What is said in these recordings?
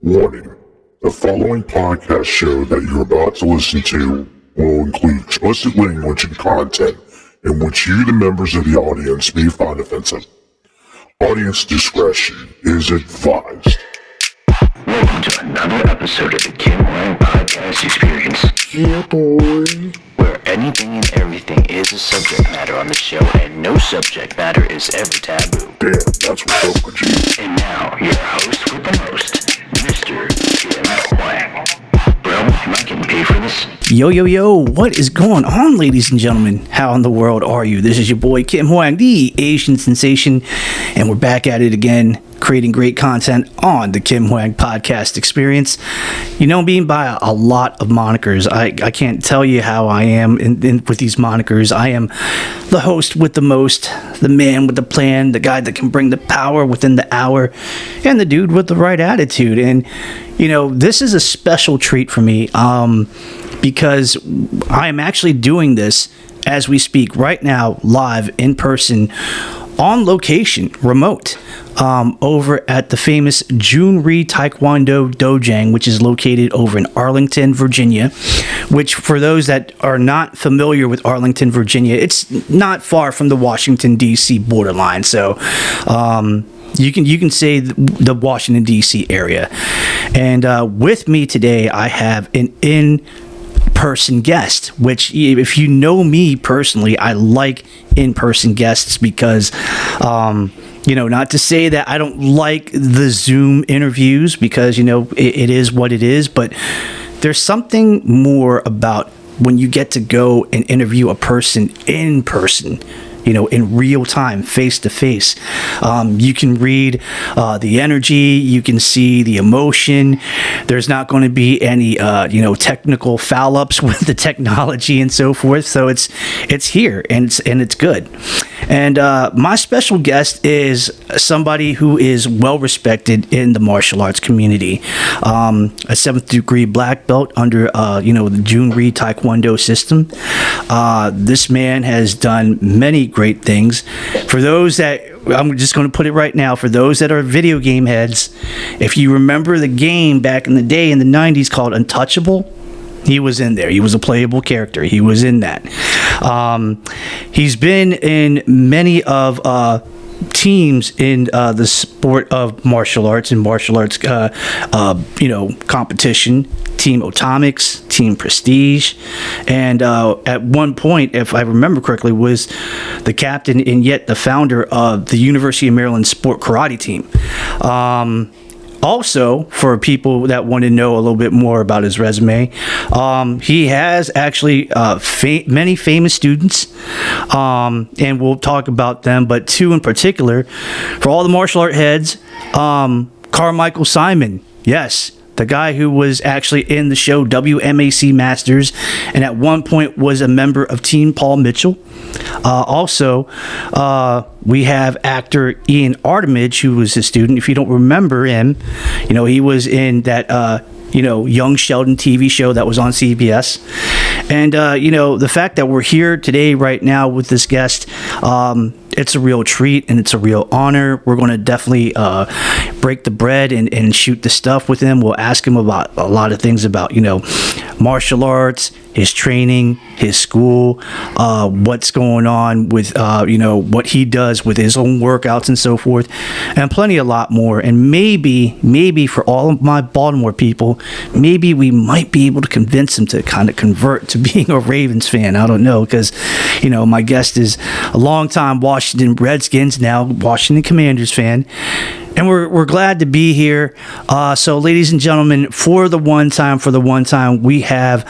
Warning: the following podcast show that you're about to listen to will include explicit language and content in which you, the members of the audience, may find offensive. Audience discretion is advised. Welcome to another episode of the Kim Hoang Podcast Experience. Yeah, boy. Where anything and everything is a subject matter on the show, and no subject matter is ever taboo. Damn, that's what's up with you. And now, your host with the most, Mr. Kim Hoang. Bro, am I getting paid for this? Yo, what is going on, ladies and gentlemen? How in the world are you? This is your boy, Kim Hoang, the Asian sensation, and we're back at it again, creating great content on the Kim Hoang Podcast Experience. You know me by a lot of monikers. I can't tell you how I am with these monikers. I am the host with the most, the man with the plan, the guy that can bring the power within the hour, and the dude with the right attitude. And, you know, this is a special treat for me because I am actually doing this as we speak right now, live, in person, on location, remote, over at the famous Jhoon Rhee Taekwondo Dojang, which is located over in Arlington, Virginia, which for those that are not familiar with Arlington, Virginia, it's not far from the Washington, D.C. borderline. So you can say the Washington, D.C. area. And with me today, I have an in-person guest, which if you know me personally, I like in-person guests because not to say that I don't like the Zoom interviews, because it is what it is, but there's something more about when you get to go and interview a person in person, in real time, face to face. You can read the energy, you can see the emotion. There's not going to be any technical foul ups with the technology and so forth. So it's here and it's good. And my special guest is somebody who is well respected in the martial arts community. A 7th degree black belt under the Jhoon Rhee Taekwondo system. This man has done many great things. For those that, I'm just going to put it right now, for those that are video game heads, if you remember the game back in the day in the 90s called Untouchable, he was in there. He was a playable character. He was in that. He's been in many of teams in the sport of martial arts and martial arts competition. Team Atomics, Team Prestige, and at one point, if I remember correctly, was the captain and yet the founder of the University of Maryland Sport Karate Team. Also, for people that want to know a little bit more about his resume, he has actually many famous students, and we'll talk about them, but two in particular, for all the martial art heads, Carmichael Simon, yes, the guy who was actually in the show WMAC Masters, and at one point was a member of Team Paul Mitchell. Also, we have actor Iain Armitage, who was a student. If you don't remember him, he was in that Young Sheldon TV show that was on CBS. And the fact that we're here today right now with this guest, it's a real treat and it's a real honor. We're going to definitely break the bread and shoot the stuff with him. We'll ask him about a lot of things about martial arts, his training, his school, what's going on with what he does with his own workouts and so forth, and a lot more. And maybe for all of my Baltimore people, maybe we might be able to convince him to kind of convert to being a Ravens fan. I don't know, because my guest is a longtime Washington Redskins, now Washington Commanders fan. And we're glad to be here. So, ladies and gentlemen, for the one time, we have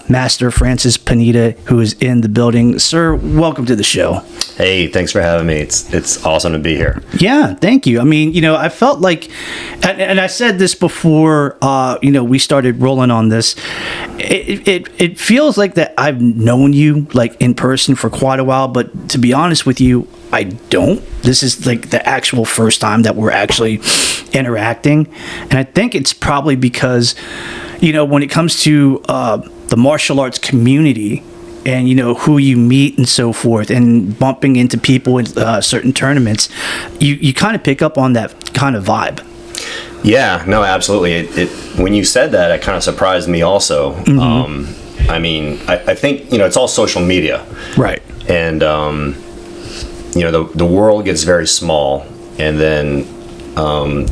Master Francis Pineda, who is in the building. Sir, welcome to the show. Hey, thanks for having me. It's awesome to be here. Yeah, thank you. I mean, I felt like, and I said this before, we started rolling on this. It feels like that I've known you like in person for quite a while, but to be honest with you, I don't. This is like the actual first time that we're actually interacting. And I think it's probably because, when it comes to the martial arts community and, who you meet and so forth and bumping into people in certain tournaments, you kind of pick up on that kind of vibe. Yeah, no, absolutely. It when you said that, it kind of surprised me also. I mean, I think, it's all social media. Right. And, the world gets very small. And then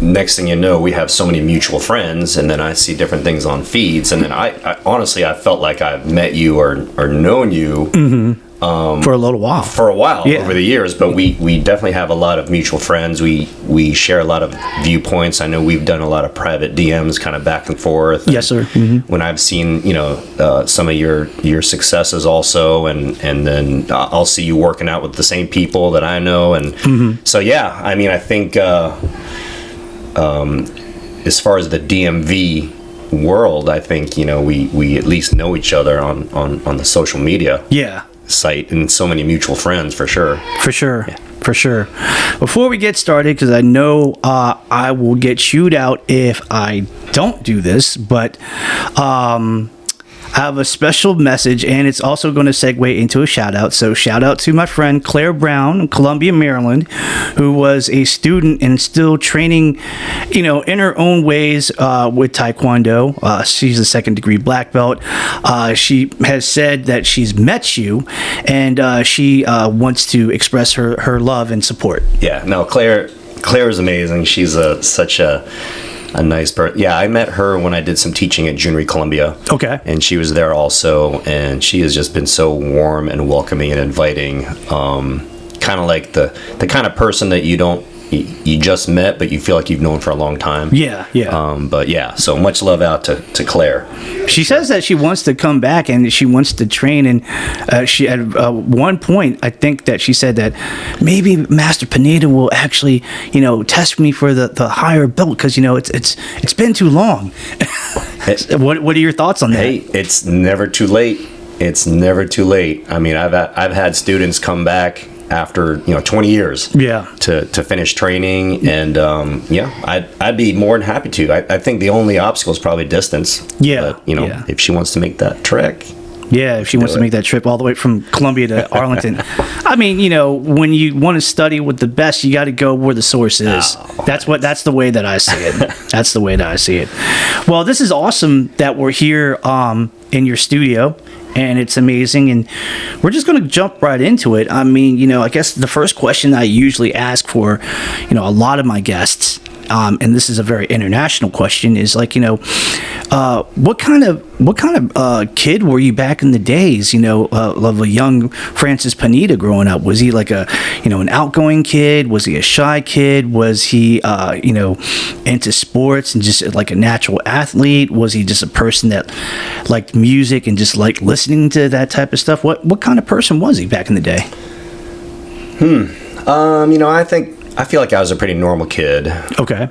next thing you know, we have so many mutual friends. And then I see different things on feeds. And then I honestly, I felt like I've met you or known you. For a little while. For a while over the years, but we definitely have a lot of mutual friends. We share a lot of viewpoints. I know we've done a lot of private DMs, kind of back and forth. Yes, sir. When I've seen some of your successes also, and then I'll see you working out with the same people that I know, and so yeah. I mean, I think as far as the DMV world, I think we at least know each other on the social media. Yeah. Site, and so many mutual friends for sure. For sure. Before we get started, because I know I will get chewed out if I don't do this, but I have a special message, and it's also going to segue into a shout out. So shout out to my friend Claire Brown in Columbia, Maryland, who was a student and still training, in her own ways with Taekwondo. She's a second degree black belt. She has said that she's met you, and she wants to express her love and support. Yeah, no, Claire is amazing. She's such a nice person. Yeah, I met her when I did some teaching at Jhoon Rhee, Columbia. Okay. And she was there also, and she has just been so warm and welcoming and inviting. Kind of like the kind of person that you just met, but you feel like you've known for a long time. Yeah, yeah. But yeah, so much love out to Claire. She says that she wants to come back and she wants to train, and she at one point, I think that she said that maybe Master Pineda will actually, test me for the higher belt, because it's been too long. What are your thoughts on that? Hey, it's never too late. It's never too late. I mean, I've had students come back after 20 years to finish training, and I'd be more than happy to. I think the only obstacle is probably distance. But, if she wants to make that trek, if she wants to make that trip all the way from Columbia to Arlington. I mean, when you want to study with the best, you got to go where the source is. That's the way that I see it. That's the way that I see it. Well, this is awesome that we're here in your studio, and it's amazing, and we're just going to jump right into it. I mean, I guess the first question I usually ask for, a lot of my guests, and this is a very international question, is like, what kind of kid were you back in the days, of a young Francis Pineda growing up? Was he like an outgoing kid? Was he a shy kid? Was he, into sports and just like a natural athlete? Was he just a person that liked music and just liked listening to that type of stuff? What kind of person was he back in the day? I feel like I was a pretty normal kid. Okay.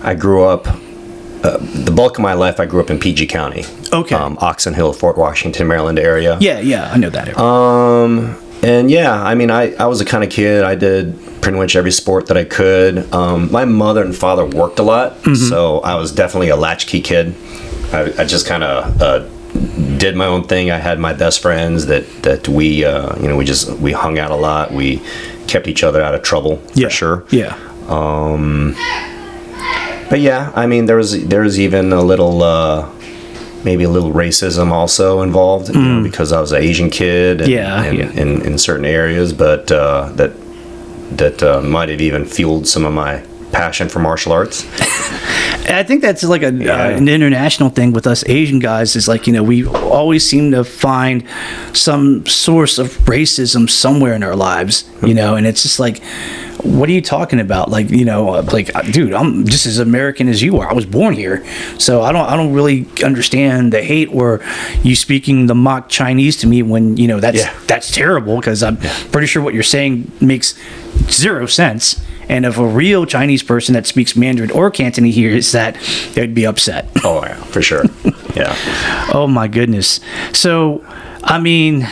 I grew up, the bulk of my life, I grew up in PG County. Okay. Oxon Hill, Fort Washington, Maryland area. Yeah, I know that area. And yeah, I mean, I was the kind of kid, I did pretty much every sport that I could. My mother and father worked a lot, so I was definitely a latchkey kid. I just kind of did my own thing. I had my best friends that we we hung out a lot. We kept each other out of trouble for sure. Yeah. But yeah, I mean, there was even a little maybe a little racism also involved, because I was an Asian kid. In certain areas, but that might have even fueled some of my passion for martial arts. I think that's like an international thing with us Asian guys, is like, we always seem to find some source of racism somewhere in our lives, and it's just like, what are you talking about? Like, dude, I'm just as American as you are. I was born here. So I don't really understand the hate, or you speaking the mock Chinese to me when, that's terrible, because I'm pretty sure what you're saying makes zero sense. And if a real Chinese person that speaks Mandarin or Cantonese hears that, they'd be upset. Oh, yeah, for sure. Yeah. Oh, my goodness. So, I mean,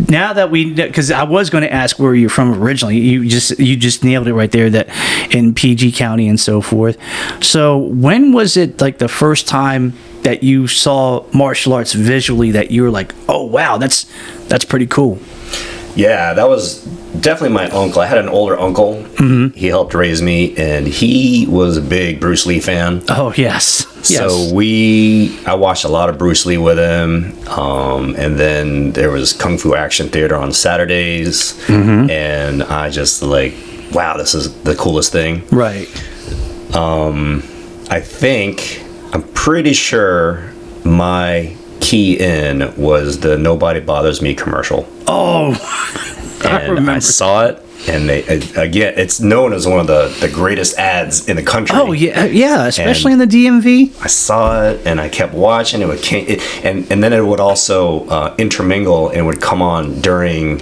now that because I was going to ask where you're from originally, you just nailed it right there, that in PG County and so forth. So when was it like the first time that you saw martial arts visually that you were like, oh, wow, that's pretty cool? Yeah, that was definitely my uncle. I had an older uncle. Mm-hmm. He helped raise me, and he was a big Bruce Lee fan. Oh, yes. So I watched a lot of Bruce Lee with him, and then there was Kung Fu Action Theater on Saturdays, Mm-hmm. and I just like, wow, this is the coolest thing. Right. I'm pretty sure my key in was the Nobody Bothers Me commercial. Oh, And I saw it, and again, it's known as one of the greatest ads in the country. Oh, yeah, especially in the DMV. I saw it, and I kept watching. And then it would also intermingle, and it would come on during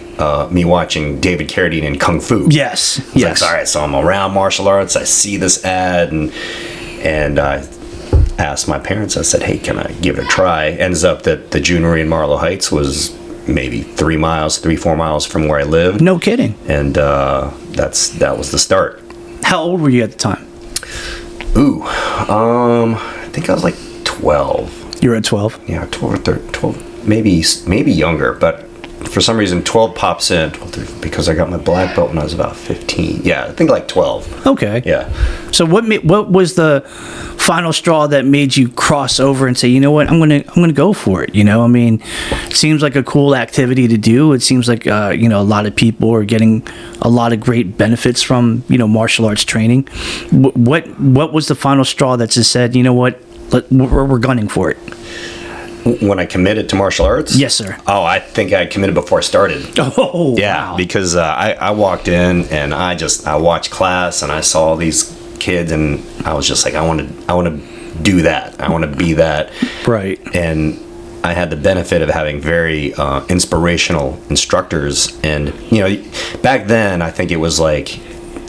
me watching David Carradine in Kung Fu. Yes, yes. Like, all right, so I'm around martial arts. I see this ad, and I asked my parents. I said, "Hey, can I give it a try?" Ends up that the Jhoon Rhee in Marlow Heights was maybe 4 miles from where I lived. No kidding. And that was the start. How old were you at the time? I think I was like 12. You were at 12? Yeah, 12 or 13, 12, maybe younger, but for some reason 12 pops in, 12, because I got my black belt when I was about 15. Yeah, I think like 12. Okay. Yeah. So what was the final straw that made you cross over and say, you know what, I'm gonna go for it? You know, I mean, it seems like a cool activity to do. It seems like a lot of people are getting a lot of great benefits from martial arts training. What was the final straw that just said, you know what, we're gunning for it? When I committed to martial arts? Yes, sir. Oh, I think I committed before I started. Oh, yeah, wow. because I walked in and I watched class and I saw these kids and I was just like, I want to do that. I want to be that. Right. And I had the benefit of having very inspirational instructors. And back then I think it was like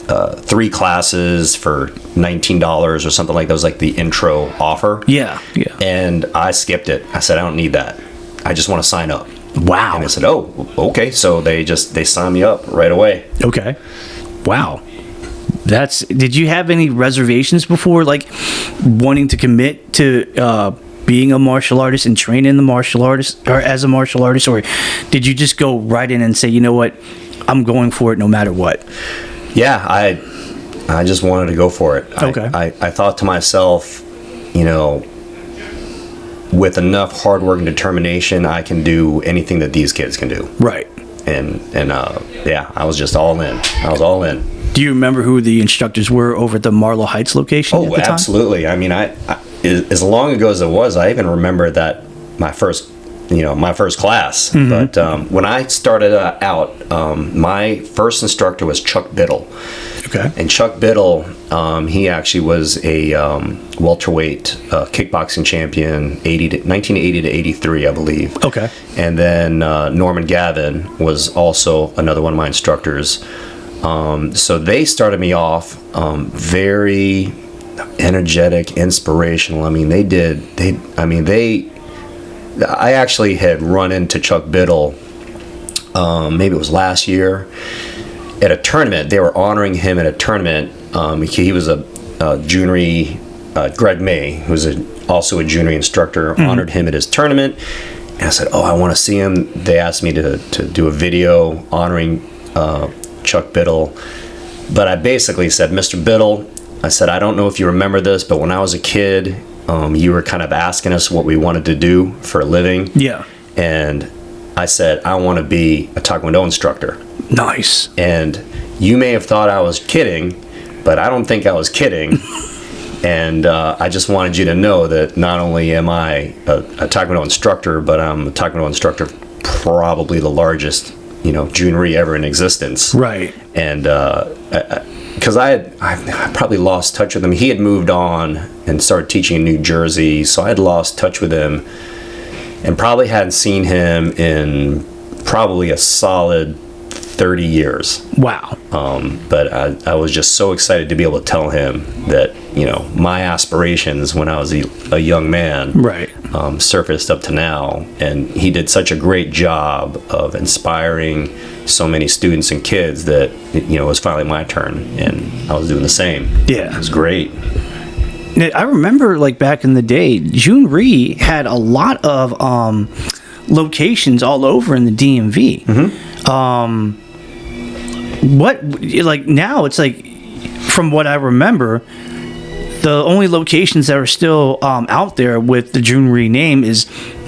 3 classes for $19 or something like that. Was like the intro offer. Yeah. And I skipped it. I said, I don't need that. I just want to sign up. Wow. And I said, oh, okay. So they signed me up right away. Okay. Wow. Did you have any reservations before, like wanting to commit to being a martial artist and train in the martial artist or as a martial artist, or did you just go right in and say, you know what, I'm going for it no matter what? Yeah, I just wanted to go for it. Okay. I thought to myself, with enough hard work and determination, I can do anything that these kids can do. Right. And yeah, I was just all in. I was all in. Do you remember who the instructors were over at the Marlow Heights location at the time? Absolutely. I mean, I as long ago as it was, I even remember that my first class. Mm-hmm. But when I started out, my first instructor was Chuck Biddle. Okay. And Chuck Biddle, he actually was a welterweight kickboxing champion, 1980 to 83, I believe. Okay. And then Norman Gavin was also another one of my instructors. So they started me off very energetic, inspirational. I mean, I actually had run into Chuck Biddle, maybe it was last year, at a tournament. They were honoring him at a tournament. He was a Jhoon Rhee, Greg May, who was also a Jhoon Rhee instructor, honored him at his tournament. And I said, oh, I want to see him. They asked me to do a video honoring Chuck Biddle. But I basically said, Mr. Biddle, I said, I don't know if you remember this, but when I was a kid, you were kind of asking us what we wanted to do for a living. Yeah. And I said, I want to be a Taekwondo instructor. Nice. And you may have thought I was kidding, but I don't think I was kidding. And I just wanted you to know that not only am I a Taekwondo instructor, but I'm a Taekwondo instructor, probably the largest, Jhoon Rhee ever in existence. Right. And because I probably lost touch with him. He had moved on and started teaching in New Jersey, so I had lost touch with him and probably hadn't seen him in probably a solid 30 years. Wow. But I was just so excited to be able to tell him that, my aspirations when I was a young man, right, surfaced up to now. And he did such a great job of inspiring so many students and kids that, it was finally my turn and I was doing the same. Yeah. It was great. I remember, like, back in the day, Jhoon Rhee had a lot of locations all over in the DMV. Mm-hmm. What, like, now it's like, from what I remember, the only locations that are still out there with the Jhoon Rhee name is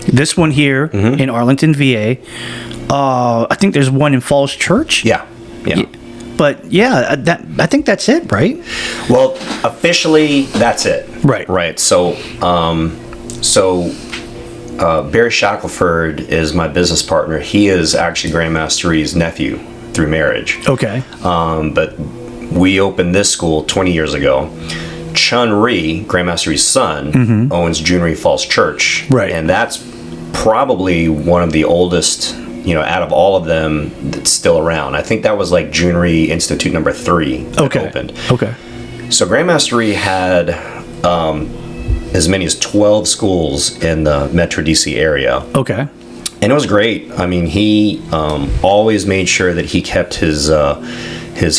this one here in Arlington, VA. I think there's one in Falls Church. Yeah. But yeah, I think that's it, right? Well, officially, that's it. Right. So, Barry Shackelford is my business partner. He is actually Grandmaster Rhee's nephew through marriage. Okay. But we opened this school 20 years ago. Jhoon Rhee, Grandmaster Rhee's son, owns Jhoon Rhee Falls Church. Right. And that's probably one of the oldest, out of all of them that's still around. I think that was like Jhoon Rhee Institute number 3 that opened. Okay. So Grandmaster Rhee had as many as 12 schools in the Metro DC area. Okay. And it was great. I mean, he always made sure that he kept his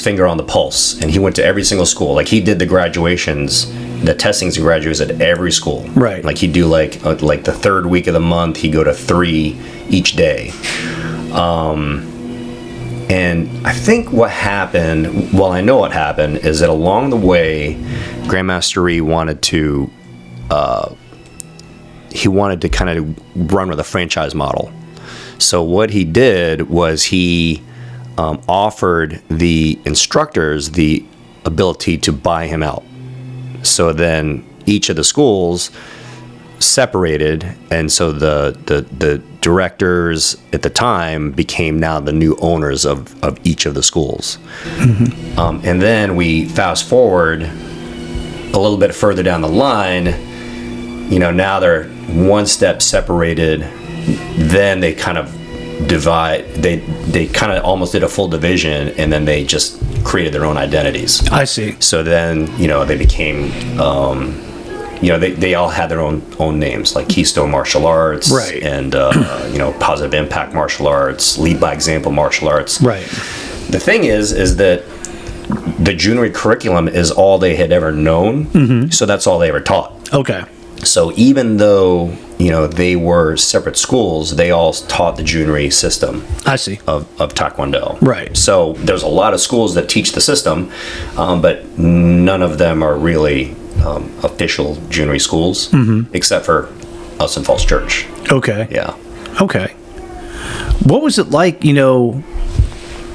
finger on the pulse, and he went to every single school. Like, he did the graduations, the testings and graduates at every school. Right. Like, he'd do like the third week of the month, he'd go to 3 each day. And I think what happened, well, I know what happened, is that along the way, Grandmaster Rhee wanted to kind of run with a franchise model. So what he did was he offered the instructors the ability to buy him out. So then each of the schools separated, and so the directors at the time became now the new owners of each of the schools. And then we fast forward a little bit further down the line. Now they're one step separated. Then they kind of divide. They kind of almost did a full division, and then they just created their own identities. I see. So then they became they all had their own names, like Keystone Martial Arts, right, and Positive Impact Martial Arts, Lead by Example Martial Arts. Right. The thing is that the Jhoon Rhee curriculum is all they had ever known, so that's all they ever taught. Okay. So even though they were separate schools, they all taught the Jhoon Rhee system. I see. Of Taekwondo. Right. So there's a lot of schools that teach the system, but none of them are really official Jhoon Rhee schools, except for us in Falls Church. Okay. Yeah. Okay. What was it like,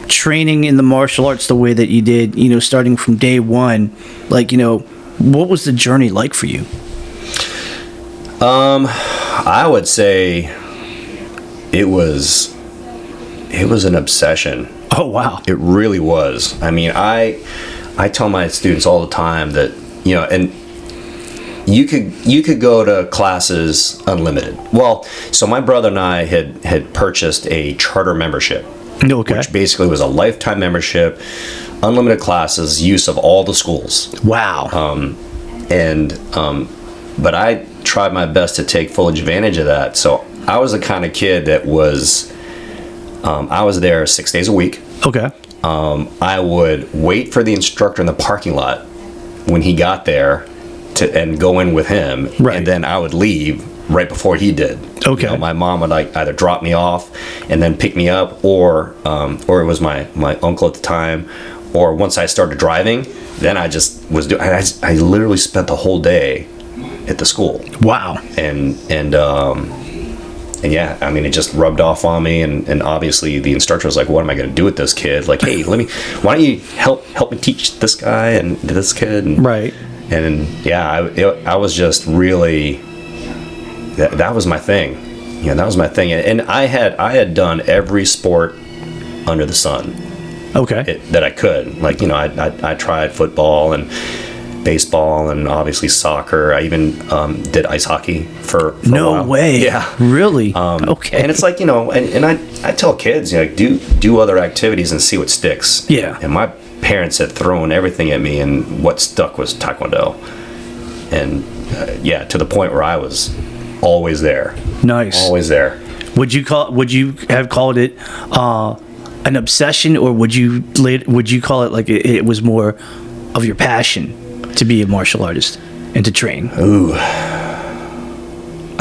training in the martial arts the way that you did, starting from day one? Like, what was the journey like for you? I would say it was an obsession. Oh, wow. It really was. I mean, I tell my students all the time that, and you could go to classes unlimited. Well, so my brother and I had purchased a charter membership. Okay. Which basically was a lifetime membership, unlimited classes, use of all the schools. Wow. But I tried my best to take full advantage of that. So I was the kind of kid that was, I was there 6 days a week. Okay. I would wait for the instructor in the parking lot when he got there and go in with him. Right. And then I would leave right before he did. Okay. My mom would either drop me off and then pick me up, or it was my uncle at the time, or once I started driving, then I just was doing. I literally spent the whole day at the school. Wow. And yeah, I mean, it just rubbed off on me, and obviously the instructor was like, what am I going to do with this kid? Like, hey, why don't you help me teach this guy and this kid? And, right. And yeah, I was just really, that was my thing. That was my thing. And I had done every sport under the sun. Okay. That I could. Like, I tried football and baseball and obviously soccer. I even did ice hockey for a while. No way. Yeah. Really? Okay. And it's like, and I tell kids, do other activities and see what sticks. Yeah. And my parents had thrown everything at me, and what stuck was Taekwondo. And to the point where I was always there. Nice. Always there. Would you have called it an obsession, or would you call it like it was more of your passion to be a martial artist and to train? Ooh.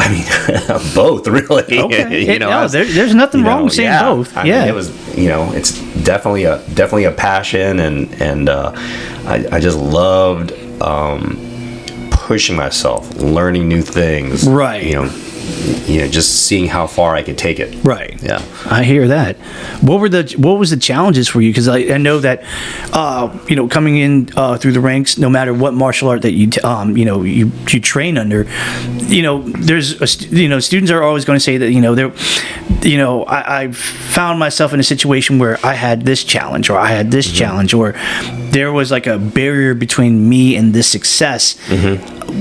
I mean, both really. Okay. You know, there's nothing wrong with saying both. I mean, it was, it's definitely a passion, and I just loved pushing myself, learning new things. Right. Just seeing how far I could take it. Right. Yeah. I hear that. What was the challenges for you? Because I know that coming in through the ranks, no matter what martial art that you train under, students are always going to say that I found myself in a situation where I had this challenge, or I had this challenge, or there was like a barrier between me and this success.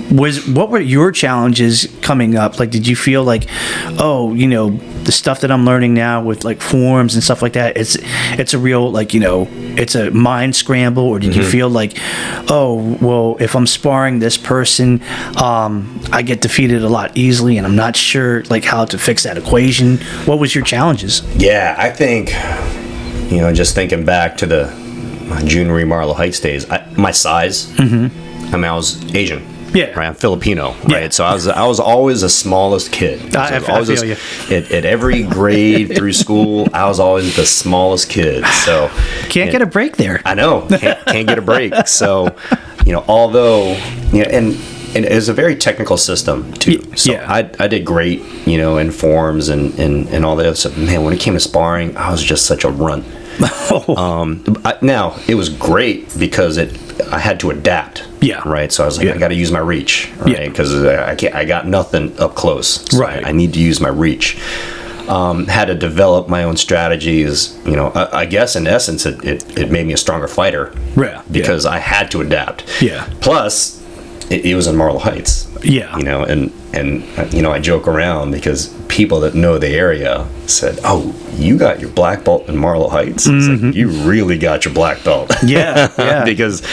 What were your challenges coming up? Like, did you feel like, the stuff that I'm learning now with like forms and stuff like that, it's a real, it's a mind scramble? Or did you feel like, if I'm sparring this person, I get defeated a lot easily, and I'm not sure like how to fix that equation? What was your challenges? Yeah, I think, just thinking back to my Jhoon Rhee Marlow Heights days, my size, I mean, I was Asian. Yeah. Right. I'm Filipino. Right. Yeah. So I was always the smallest kid. So I feel you. At every grade through school, I was always the smallest kid. So can't get a break there. I know. Can't get a break. So, although, and it was a very technical system too. So yeah. I did great, in forms and all that other stuff. Man, when it came to sparring, I was just such a runt. Now it was great because I had to adapt. Yeah. Right. So I was like, I got to use my reach. Right. Because I got nothing up close. So right. I need to use my reach. Had to develop my own strategies. I guess in essence, it made me a stronger fighter. Yeah. Because I had to adapt. Yeah. Plus, it was in Marlow Heights. Yeah. And I joke around because people that know the area said, "Oh, you got your black belt in Marlow Heights." It's like, you really got your black belt. Yeah. Yeah. Because,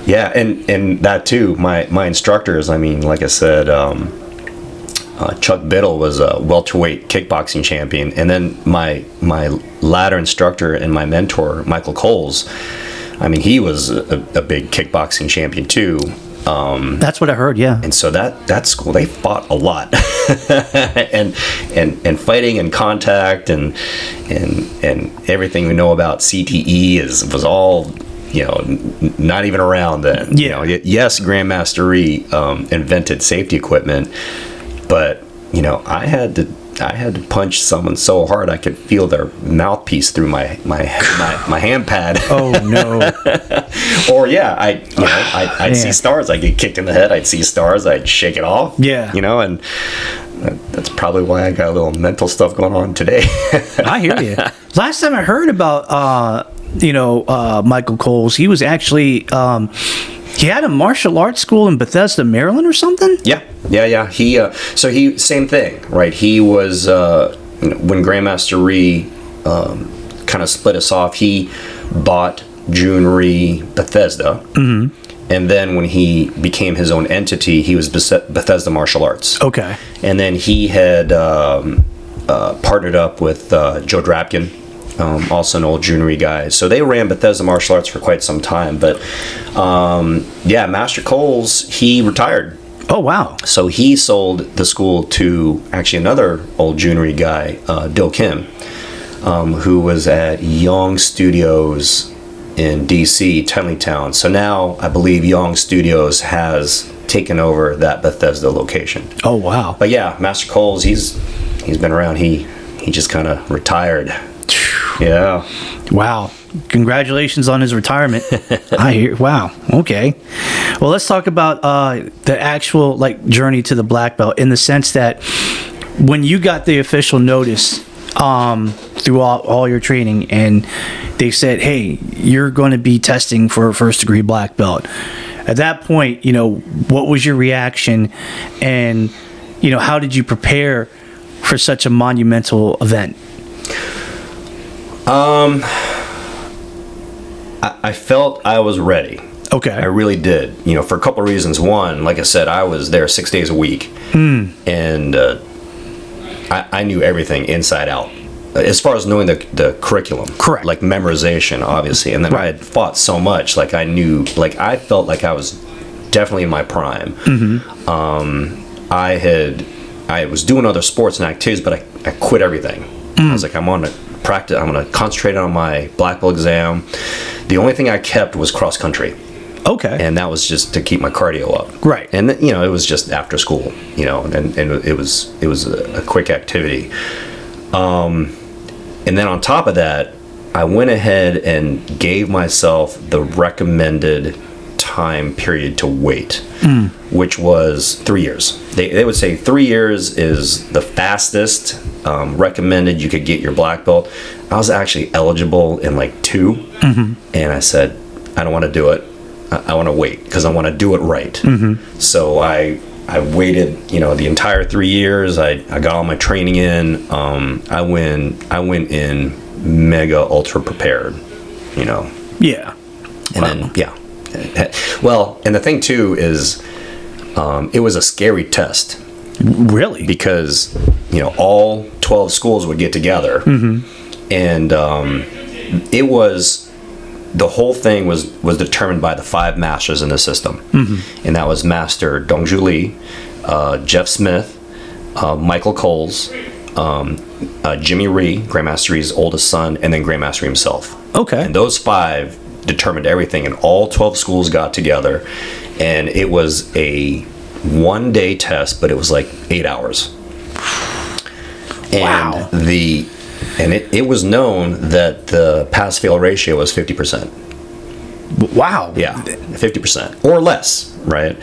and that too, my instructors, I mean, like I said, Chuck Biddle was a welterweight kickboxing champion, and then my ladder instructor and my mentor, Michael Coles, I mean, he was a big kickboxing champion too. That's what I heard. Yeah. And so that school, they fought a lot, and fighting and contact and everything we know about CTE was all, not even around then. Yeah. Yes, Grandmaster Rhee invented safety equipment, but I had to punch someone so hard I could feel their mouthpiece through my hand pad. Oh no! Or I'd see stars. I'd get kicked in the head. I'd see stars. I'd shake it off. Yeah. And that's probably why I got a little mental stuff going on today. I hear you. Last time I heard about Michael Coles, he was actually he had a martial arts school in Bethesda, Maryland, or something. Yeah. He same thing, right? He was when Grandmaster Rhee kind of split us off. He bought Jhoon Rhee Bethesda, and then when he became his own entity, he was Bethesda Martial Arts. Okay. And then he had partnered up with Joe Drapkin, also an old Jhoon Rhee guy. So they ran Bethesda Martial Arts for quite some time. But Master Coles, he retired. Oh, wow. So he sold the school to actually another old Jhoon Rhee guy, Dill Kim, who was at Young Studios in D.C., Tenleytown. So now I believe Young Studios has taken over that Bethesda location. Oh, wow. But yeah, Master Coles, he's been around. He just kind of retired. Yeah. Wow. Congratulations on his retirement. I hear. Wow. Okay. Well, let's talk about the actual journey to the black belt, in the sense that when you got the official notice through all your training, and they said, "Hey, you're going to be testing for a first degree black belt." At that point, what was your reaction, and how did you prepare for such a monumental event? I felt I was ready. Okay. I really did. For a couple of reasons. One, like I said, I was there 6 days a week, and I knew everything inside out, as far as knowing the curriculum. Correct. Like memorization, obviously, and then I had fought so much. I knew. I felt like I was definitely in my prime. I I was doing other sports and activities, but I quit everything. I was like, I'm going to practice. I'm going to concentrate on my black belt exam. The only thing I kept was cross country. Okay. And that was just to keep my cardio up. Right. And then, it was just after school, and it was a quick activity. And then on top of that, I went ahead and gave myself the recommended time period to wait, which was 3 years. They would say 3 years is the fastest recommended you could get your black belt. I was actually eligible in like 2, and I said, I don't want to do it. I want to wait because I want to do it right. So I waited, the entire 3 years. I got all my training in. I went in mega ultra prepared, Yeah. And then, yeah. Well, and the thing too is, it was a scary test. Really? Because, all 12 schools would get together, and it was, the whole thing was determined by the 5 masters in the system, and that was Master Jhoon Rhee, Jeff Smith, Michael Coles, Jimmy Rhee, Grandmaster Rhee's oldest son, and then Grandmaster Rhee himself. Okay. And those 5 determined everything, and all 12 schools got together, and it was a 1-day test, but it was like 8 hours. Wow. And it was known that the pass-fail ratio was 50%. Wow. Yeah, 50% or less, right?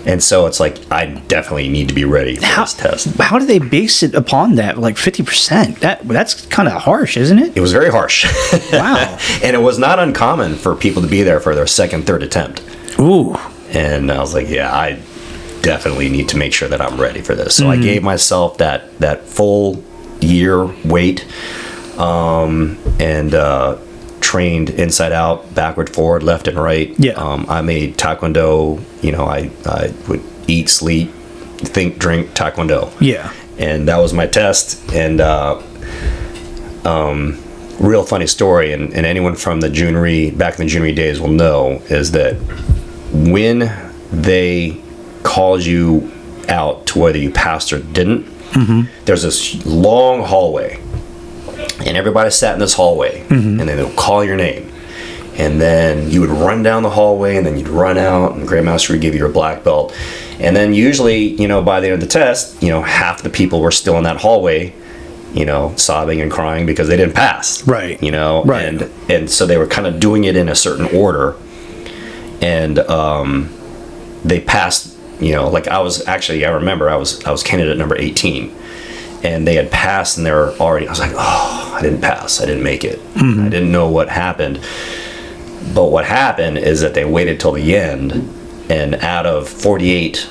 And so it's like, I definitely need to be ready for this test. How do they base it upon that? Like 50%? That's kind of harsh, isn't it? It was very harsh. Wow. And it was not uncommon for people to be there for their second, third attempt. Ooh. And I was like, yeah, I definitely need to make sure that I'm ready for this. So I gave myself that full year wait, and trained inside out, backward, forward, left and right. Yeah. I made Taekwondo, I would eat, sleep, think, drink Taekwondo. Yeah. And that was my test. And real funny story, and anyone from the Jhoon Rhee, back in the Jhoon Rhee days will know, is that when they called you out to whether you passed or didn't, there's this long hallway, and everybody sat in this hallway, and then they'll call your name, and then you would run down the hallway, and then you'd run out, and Grandmaster would give you your black belt, and then usually, by the end of the test, half the people were still in that hallway, sobbing and crying because they didn't pass, Right. Right. And so they were kind of doing it in a certain order, and they passed. Like I remember I was candidate number 18, and they had passed, and they were already, I was like, oh, I didn't pass. I didn't make it. I didn't know what happened. But what happened is that they waited till the end, and out of 48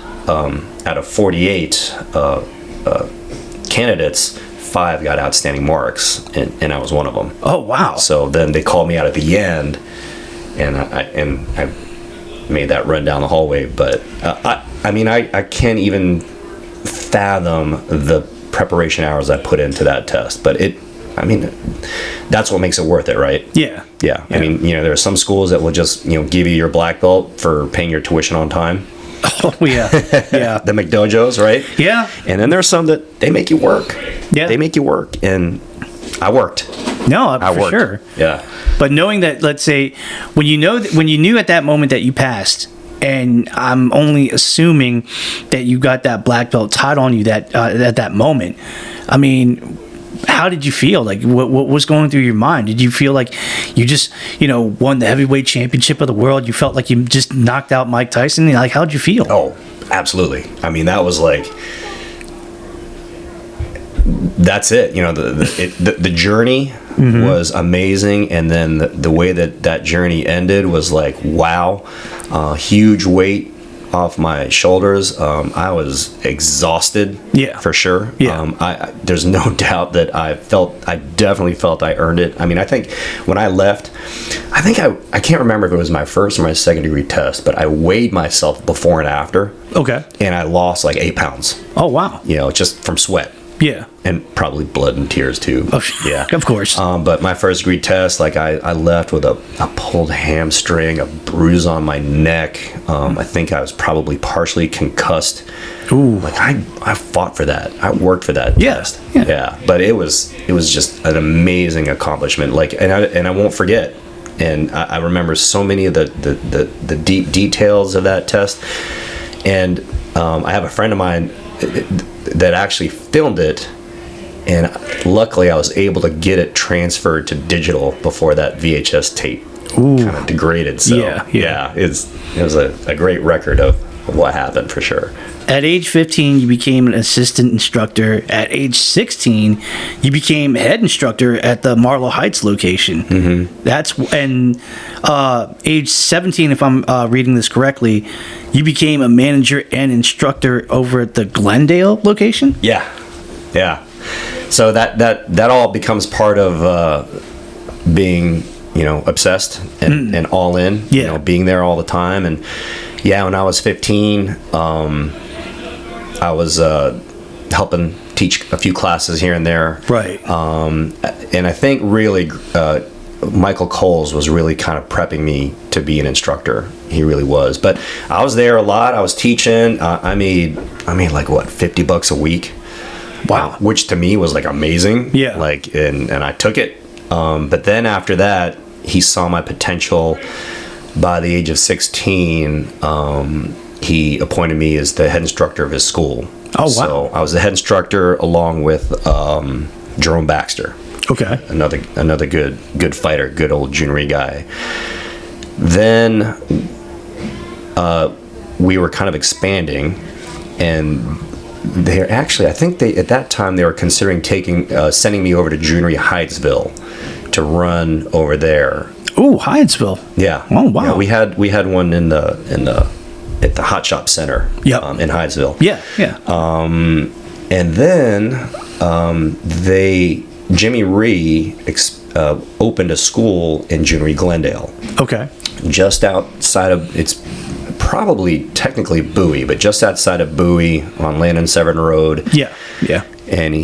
candidates, 5 got outstanding marks, and I was one of them. Oh, wow. So then they called me out at the end, and I made that run down the hallway. But I can't even fathom the preparation hours I put into that test. But that's what makes it worth it, right? Yeah. Yeah. I mean, there are some schools that will just, give you your black belt for paying your tuition on time. Oh, yeah. Yeah. The McDojos, right? Yeah. And then there's some that they make you work. Yeah. They make you work. And I worked. No, I for worked. sure. Yeah. But knowing that, let's say, when you knew at that moment that you passed, and I'm only assuming that you got that black belt tied on you that at that moment. I mean, how did you feel? Like, what was going through your mind? Did you feel like you just, won the heavyweight championship of the world? You felt like you just knocked out Mike Tyson? Like, how'd you feel? Oh, absolutely. I mean, that was like, that's it. The journey was amazing, and then the way that journey ended was like, wow, huge weight off my shoulders. I was exhausted, for sure. Yeah. There's no doubt that I definitely felt I earned it. I mean, I think when I left, I can't remember if it was my first or my second degree test, but I weighed myself before and after. Okay. And I lost like 8 pounds. Oh, wow. Just from sweat. Yeah. And probably blood and tears too. Oh, Yeah. Of course. But my first degree test, like I left with a pulled hamstring, a bruise on my neck. I think I was probably partially concussed. Ooh. Like I fought for that. I worked for that Yeah, test. yeah. But it was just an amazing accomplishment. Like, and I won't forget. And I remember so many of the deep details of that test. And I have a friend of mine that actually filmed it, and luckily I was able to get it transferred to digital before that VHS tape kind of degraded. So Yeah. it was a great record of what happened for sure. At age 15, you became an assistant instructor. At age 16, you became head instructor at the Marlow Heights location. Mm-hmm. Age 17, if I'm reading this correctly, you became a manager and instructor over at the Glendale location. Yeah. So that all becomes part of being, obsessed and all in. Yeah. Being there all the time. And when I was 15. I was helping teach a few classes here and there. Right. And I think really Michael Coles was really kind of prepping me to be an instructor. He really was. But I was there a lot. I was teaching. I made like what, $50 a week. Wow. Which to me was like amazing. Yeah. Like, and I took it. But then after that, he saw my potential. By the age of 16, he appointed me as the head instructor of his school. Oh, wow. So I was the head instructor along with Jerome Baxter. Okay. Another good fighter, good old Jhoon Rhee guy. Then we were kind of expanding, and they're actually, I think at that time they were considering sending me over to Jhoon Rhee Hydesville to run over there. Oh, Hydesville. Yeah. Oh, wow. Yeah, we had one at the Hot Shop Center. Yep. In Hydesville. Yeah. And then Jimmy Rhee opened a school in Jhoon Rhee Glendale. Okay. Just outside of, it's probably technically Bowie, but just outside of Bowie on Landon Severn Road. Yeah. And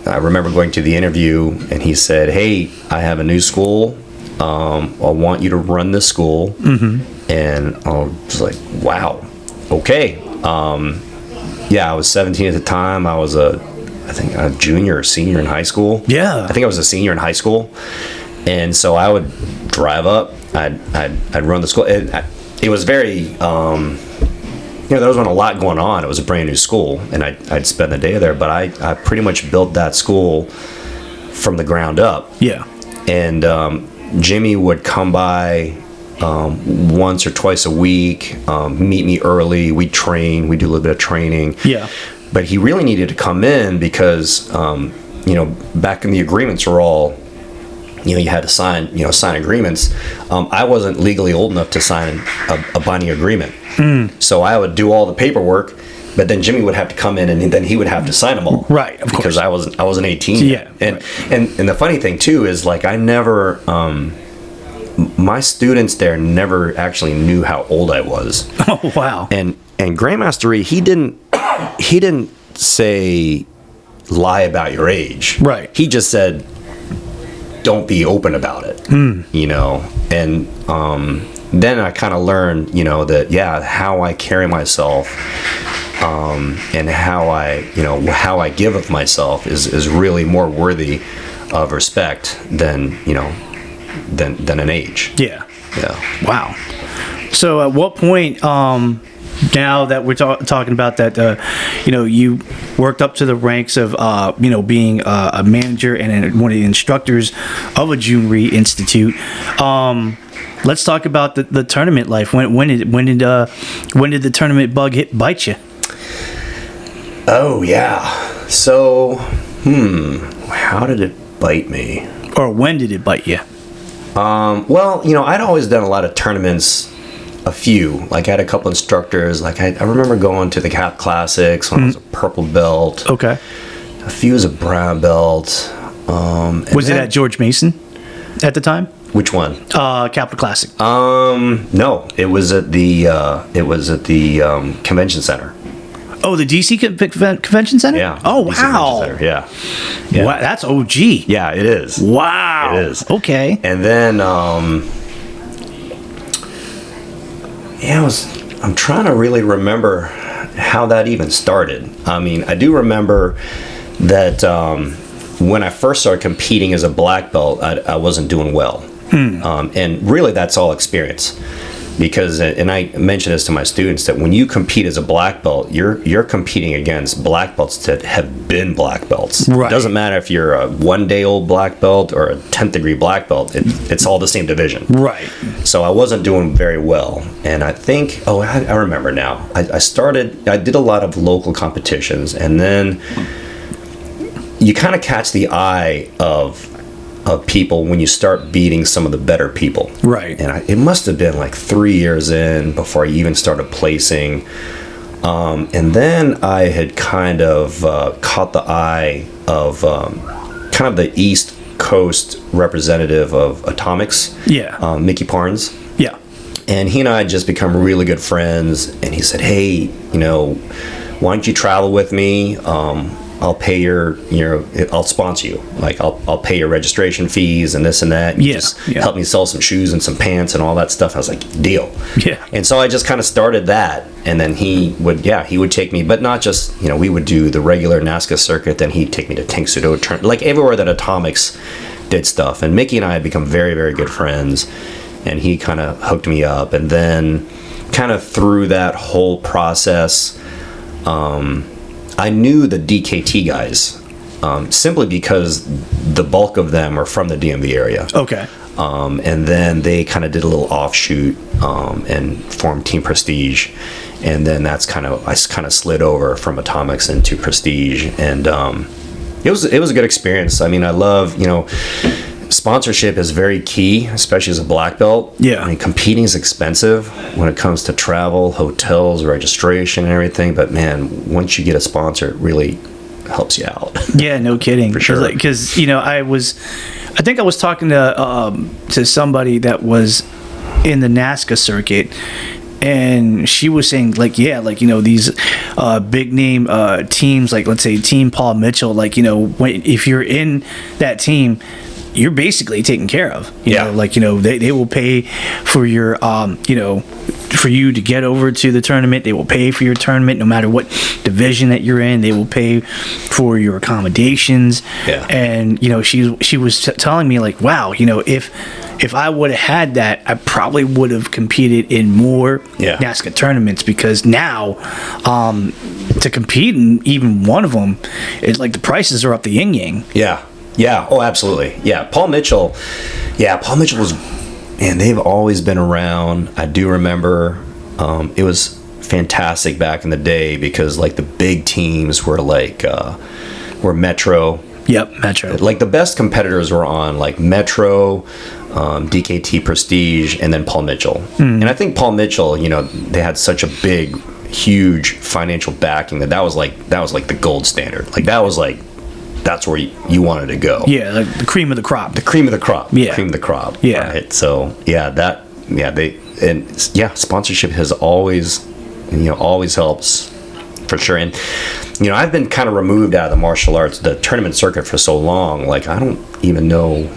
I remember going to the interview, and he said, "Hey, I have a new school. I want you to run this school." Mm-hmm. And I was like, wow, okay. I was 17 at the time. I was I think a junior or senior in high school. Yeah. I think I was a senior in high school. And so I would drive up, I'd run the school. It was very, there wasn't a lot going on. It was a brand new school, and I'd spend the day there, but I pretty much built that school from the ground up. Yeah. And Jimmy would come by once or twice a week, meet me early. We'd train. We'd do a little bit of training. Yeah. But he really needed to come in because, back in the agreements were all, you had to sign agreements. I wasn't legally old enough to sign a binding agreement. So I would do all the paperwork, but then Jimmy would have to come in and then he would have to sign them all. Right, of because course. I wasn't 18 yet. Yeah. And the funny thing too is, like, I never my students there never actually knew how old I was. Oh, wow. And Grandmaster Rhee, he didn't say lie about your age. Right. He just said, don't be open about it. And then I kind of learned, that how I carry myself and how I give of myself is really more worthy of respect than an age. Yeah. Yeah. Wow. So at what point, now that we're talking about that, you worked up to the ranks of, being a manager and one of the instructors of a Jhoon Rhee Institute. Let's talk about the tournament life. When did the tournament bug bite you? Oh yeah. So, how did it bite me? Or when did it bite you? Well, I'd always done a lot of tournaments, a few. Like, I had a couple instructors. Like, I remember going to the Cap Classics when I was a purple belt. Okay. A few as a brown belt. Was it at George Mason at the time? Which one? Capital Classic. No, it was at the Convention Center. Oh, the DC Convention Center? Yeah. Oh, DC wow. Convention Center, yeah. Wow, that's OG. Yeah, it is. Wow. It is. Okay. And then, I'm trying to really remember how that even started. I mean, I do remember that when I first started competing as a black belt, I wasn't doing well. And really, that's all experience. Because, and I mention this to my students, that when you compete as a black belt, you're competing against black belts that have been black belts. Right. It doesn't matter if you're a 1-day-old black belt or a 10th degree black belt. It's all the same division. Right. So I wasn't doing very well. And I think, I remember now. I did a lot of local competitions. And then you kind of catch the eye of people when you start beating some of the better people. Right. And it must have been like 3 years in before I even started placing. And then I had kind of caught the eye of kind of the East Coast representative of Atomics. Yeah. Mickey Parnes. Yeah. And he and I had just become really good friends. And he said, hey, why don't you travel with me? I'll pay I'll sponsor you. Like I'll pay your registration fees and this and that. And just help me sell some shoes and some pants and all that stuff. I was like, deal. Yeah. And so I just kind of started that. And then he would take me, but not just, we would do the regular NASKA circuit. Then he'd take me to Tank Sudo, like everywhere that Atomics did stuff. And Mickey and I had become very, very good friends. And he kind of hooked me up. And then kind of through that whole process, I knew the DKT guys simply because the bulk of them are from the DMV area. Okay. And then they kind of did a little offshoot and formed Team Prestige. And then I kind of slid over from Atomics into Prestige. And it was a good experience. I mean, I love, sponsorship is very key, especially as a black belt. Yeah. I mean, competing is expensive when it comes to travel, hotels, registration, and everything. But man, once you get a sponsor, it really helps you out. Yeah, no kidding. For sure. Because I think I was talking to somebody that was in the NASKA circuit. And she was saying, these big name teams, like let's say Team Paul Mitchell, if you're in that team, you're basically taken care of. They will pay for your, for you to get over to the tournament. They will pay for your tournament no matter what division that you're in. They will pay for your accommodations. Yeah. And, she was telling me wow, if I would have had that, I probably would have competed in more NASKA tournaments, because now to compete in even one of them, it's like the prices are up the yin-yang. Yeah. Yeah. Oh, absolutely. Yeah. Paul Mitchell was, man, they've always been around. I do remember it was fantastic back in the day because the big teams were were Metro. Yep, Metro. The best competitors were on Metro, DKT Prestige, and then Paul Mitchell. And I think Paul Mitchell, they had such a big, huge financial backing that was the gold standard. That's where you wanted to go. Yeah, the cream of the crop. The cream of the crop. Yeah. Cream of the crop. Yeah. Right? So sponsorship has always helps for sure. And I've been kind of removed out of the martial arts, the tournament circuit for so long. I don't even know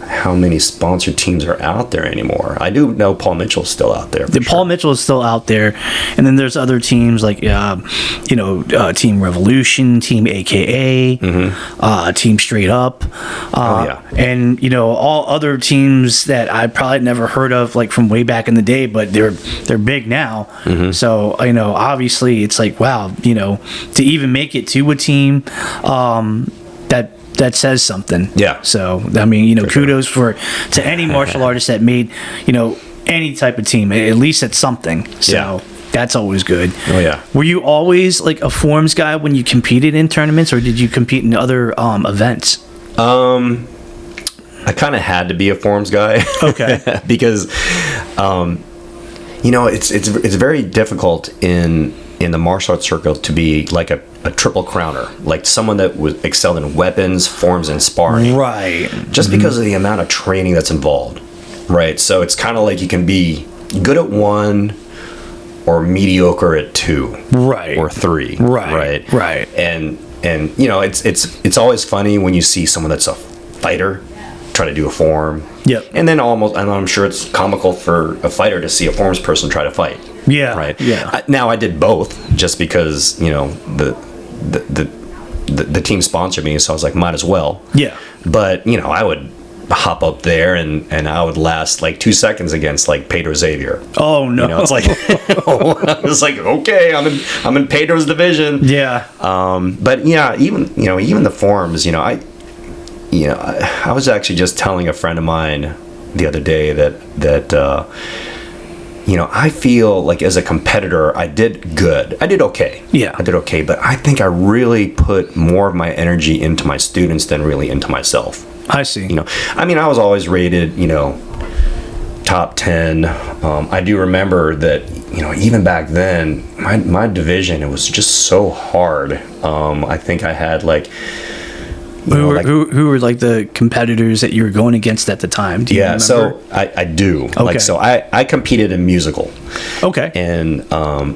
how many sponsored teams are out there anymore. I do know Paul Mitchell's still out there. Paul Mitchell is still out there, and then there's other teams Team Revolution, Team AKA, Team Straight Up, and all other teams that I probably never heard of from way back in the day, but they're big now. So obviously it's wow, to even make it to a team that says something. Yeah. So I mean, kudos to any martial artist that made any type of team, at least at something. So that's always good. Oh yeah. Were you always a forms guy when you competed in tournaments, or did you compete in other events? I kind of had to be a forms guy. Okay. Because it's very difficult in the martial arts circle to be a triple crowner, someone that was excelled in weapons, forms, and sparring. Right. Just because of the amount of training that's involved. Right. So it's kind of you can be good at one, or mediocre at 2, Right. or 3, Right. And you know, it's always funny when you see someone that's a fighter try to do a form. Yep. And then and I'm sure it's comical for a fighter to see a forms person try to fight. Yeah. Right. Yeah. Now I did both just because, you know, the team sponsored me, so I was like, might as well. Yeah. But, you know, I would hop up there and I would last like 2 seconds against like Pedro Xavier. Oh no. You know, it's like I was like, okay, I'm in Pedro's division. Yeah. But yeah, even the forms, I was actually just telling a friend of mine the other day that I feel like as a competitor, I did good. I did okay. Yeah. I did okay, but I think I really put more of my energy into my students than really into myself. I see. I was always rated, top 10. I do remember that, even back then, my division, it was just so hard. I think I had like, who were like the competitors that you were going against at the time? Do you remember? So I do. Okay. I competed in musical. Okay. And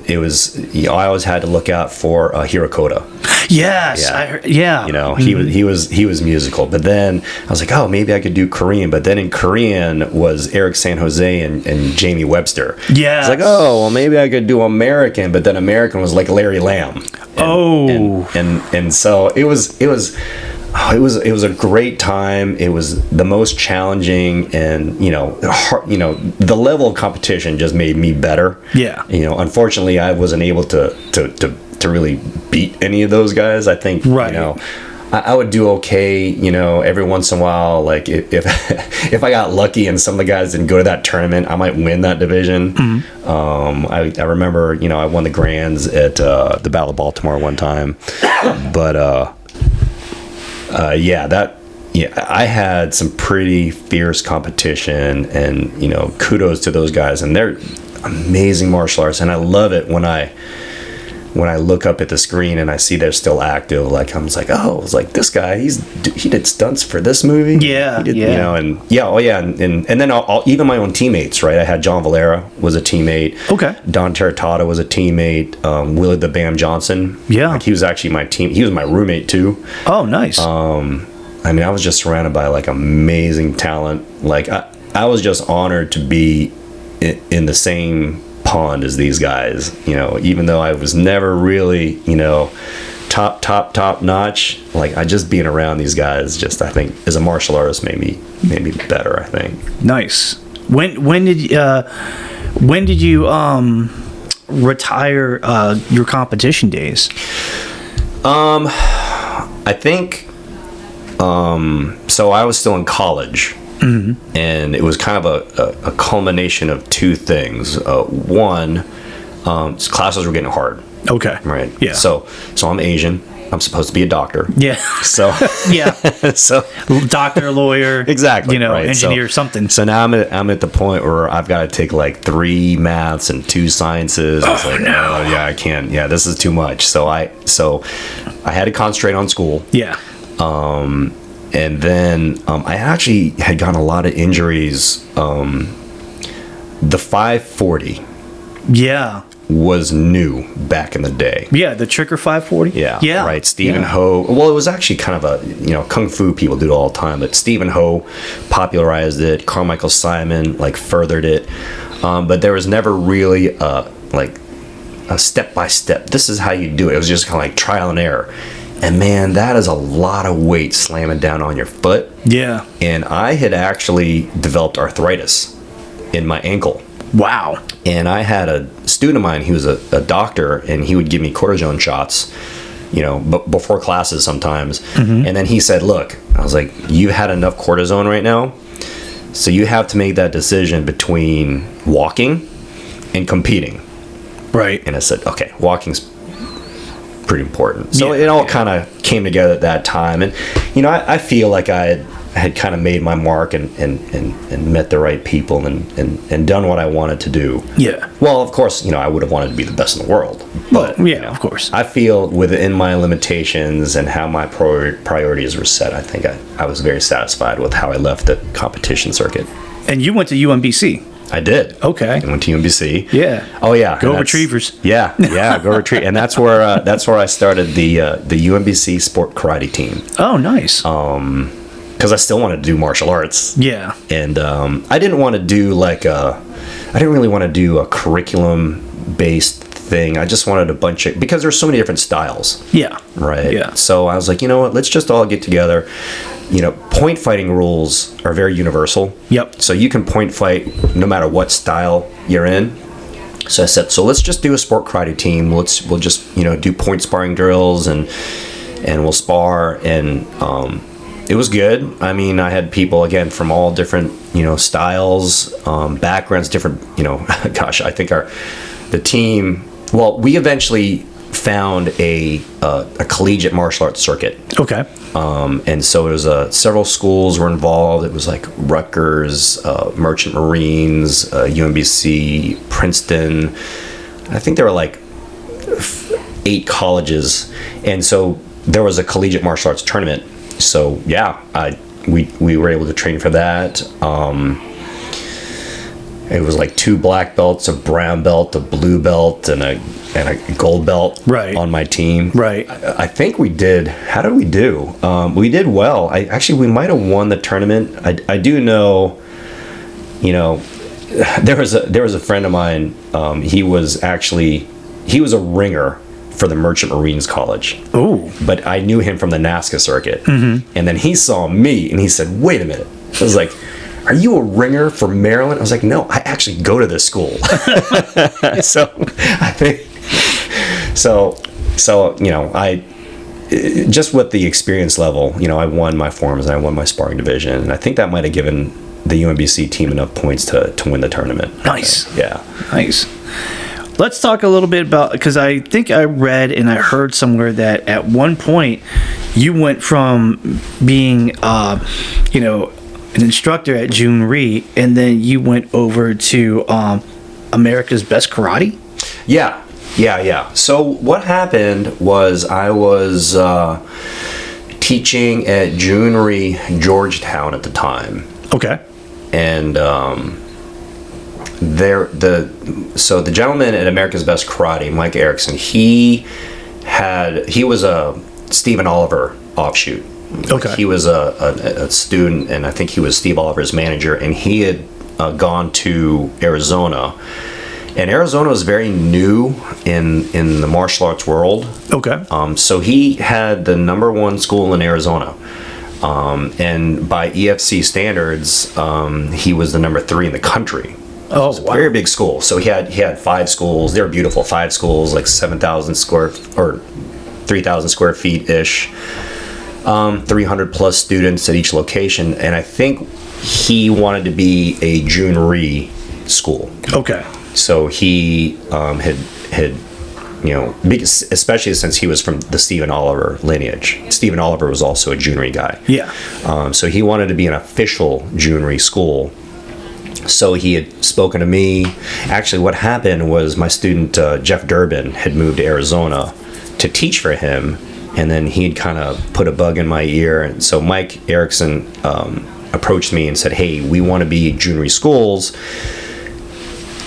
it was, I always had to look out for Hirokota. Yes. Yeah. I heard, yeah. He was musical. But then I was like, oh, maybe I could do Korean. But then in Korean was Eric San Jose and Jamie Webster. Yeah. I was like, oh, well, maybe I could do American. But then American was like Larry Lamb. And so it was a great time. It was the most challenging, and the level of competition just made me better. Yeah. Unfortunately, I wasn't able to really beat any of those guys. I think I would do okay. Every once in a while, like if I got lucky and some of the guys didn't go to that tournament, I might win that division. Mm-hmm. I remember I won the Grands at the Battle of Baltimore one time, but. I had some pretty fierce competition, and kudos to those guys, and they're amazing martial artists, and I love it when I look up at the screen and I see they're still active. Like I'm just like, oh, it's like this guy, he did stunts for this movie. Yeah, he did, yeah. And then even my own teammates, right? I had John Valera was a teammate. Okay. Don Terratata was a teammate. Willie the Bam Johnson. Yeah. Like he was actually my team. He was my roommate too. Oh, nice. I was just surrounded by like amazing talent. Like I was just honored to be in the same pond as these guys, even though I was never really, top notch. Like I just being around these guys, just I think as a martial artist made me better. I think. Nice. When did you retire your competition days? I think. So I was still in college. Mm-hmm. And it was kind of a culmination of two things. One, classes were getting hard. Okay. Right. Yeah. So I'm Asian. I'm supposed to be a doctor. Yeah. So yeah. So doctor, lawyer. Exactly. Right. Engineer, something. So now I'm at the point where I've got to take like 3 maths and 2 sciences. It's like, oh yeah, I can't. Yeah, this is too much. So I had to concentrate on school. Yeah. And then I actually had gotten a lot of injuries. The 540 was new back in the day. Yeah, the Trigger 540? Yeah. Right. Stephen Ho. Well, it was actually kind of a, kung fu people do it all the time, but Stephen Ho popularized it. Carmichael Simon furthered it. But there was never really a step-by-step. This is how you do it. It was just kind of like trial and error. And man, that is a lot of weight slamming down on your foot. Yeah. And I had actually developed arthritis in my ankle. Wow. And I had a student of mine, he was a doctor, and he would give me cortisone shots, before classes sometimes. Mm-hmm. And then he said, look, I was like, you had enough cortisone right now, so you have to make that decision between walking and competing. Right. And I said, okay, walking's pretty important. So it all kind of came together at that time, and I feel like I had kind of made my mark and met the right people and done what I wanted to do. Yeah. Well, of course, I would have wanted to be the best in the world, but of course, I feel within my limitations and how my priorities were set, I think I was very satisfied with how I left the competition circuit. And you went to UMBC. I did. Okay. I went to UMBC. Yeah. Oh yeah. Go Retrievers. Yeah. Go Retrieve. And that's where I started the UMBC sport karate team. Oh, nice. Because I still wanted to do martial arts. Yeah. And I didn't want to do I didn't really want to do a curriculum based thing. I just wanted because there's so many different styles. Yeah. Right. Yeah. So I was like, you know what? Let's just all get together. Point fighting rules are very universal. Yep. So you can point fight no matter what style you're in. So I said, so let's just do a sport karate team. We'll just do point sparring drills and we'll spar, and it was good. I mean, I had people again from all different styles, backgrounds, different gosh, I think the team. Well, we eventually found a collegiate martial arts circuit. Okay. And so it was several schools were involved. It was like Rutgers, Merchant Marines, UMBC, Princeton. I think there were like 8 colleges, and so there was a collegiate martial arts tournament. So yeah, we were able to train for that. It was like 2 black belts, a brown belt, a blue belt, and a gold belt on my team. Right. I think we did. How did we do? We did well. We might have won the tournament. I do know. There was a friend of mine. He was a ringer for the Merchant Marines College. Oh. But I knew him from the NASKA Circuit. Mm-hmm. And then he saw me and he said, "Wait a minute." I was like, "Are you a ringer for Maryland?" I was like, "No, I actually go to this school." So I think I just with the experience level, I won my forms and I won my sparring division, and I think that might have given the UMBC team enough points to win the tournament. Nice. Yeah. Nice. Let's talk a little bit about, because I think I read and I heard somewhere that at one point you went from being, an instructor at Jhoon Rhee, and then you went over to America's Best Karate? Yeah. So what happened was I was teaching at Jhoon Rhee, Georgetown at the time. Okay. And the gentleman at America's Best Karate, Mike Erickson, he was a Stephen Oliver offshoot. Okay. He was a student, and I think he was Steve Oliver's manager, and he had gone to Arizona. And Arizona was very new in the martial arts world. Okay. So he had the #1 school in Arizona. And by EFC standards, he was the #3 in the country. Oh, it was a very big school. So he had 5 schools. They were beautiful. 5 schools, like 3,000 square feet ish. 300 plus students at each location, and I think he wanted to be a Jhoon Rhee school. Okay. So he had especially since he was from the Stephen Oliver lineage. Stephen Oliver was also a Jhoon Rhee guy. Yeah. So he wanted to be an official Jhoon Rhee school. So he had spoken to me. Actually, what happened was my student Jeff Durbin had moved to Arizona to teach for him. And then he'd kind of put a bug in my ear. And so Mike Erickson approached me and said, "Hey, we want to be Jhoon Rhee schools.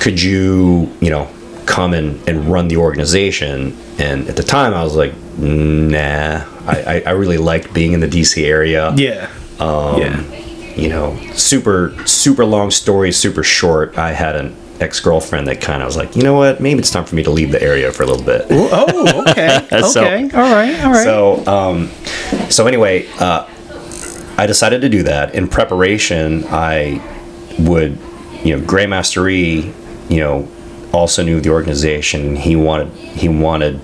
Could you, come and run the organization?" And at the time I was like, nah, I really liked being in the DC area. Yeah. Super long story, super short. I had an ex-girlfriend that kind of was like, you know what, maybe it's time for me to leave the area for a little bit. Oh, okay. Okay. All right. So anyway, I decided to do that. In preparation, I would, Grandmaster Rhee, also knew the organization. He wanted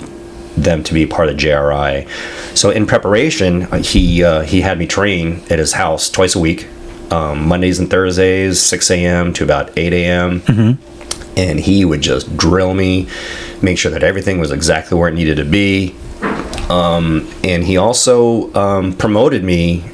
them to be part of JRI. So in preparation, he had me train at his house twice a week. Mondays and Thursdays, 6 a.m. to about 8 a.m. Mm-hmm. And he would just drill me, make sure that everything was exactly where it needed to be. And he also promoted me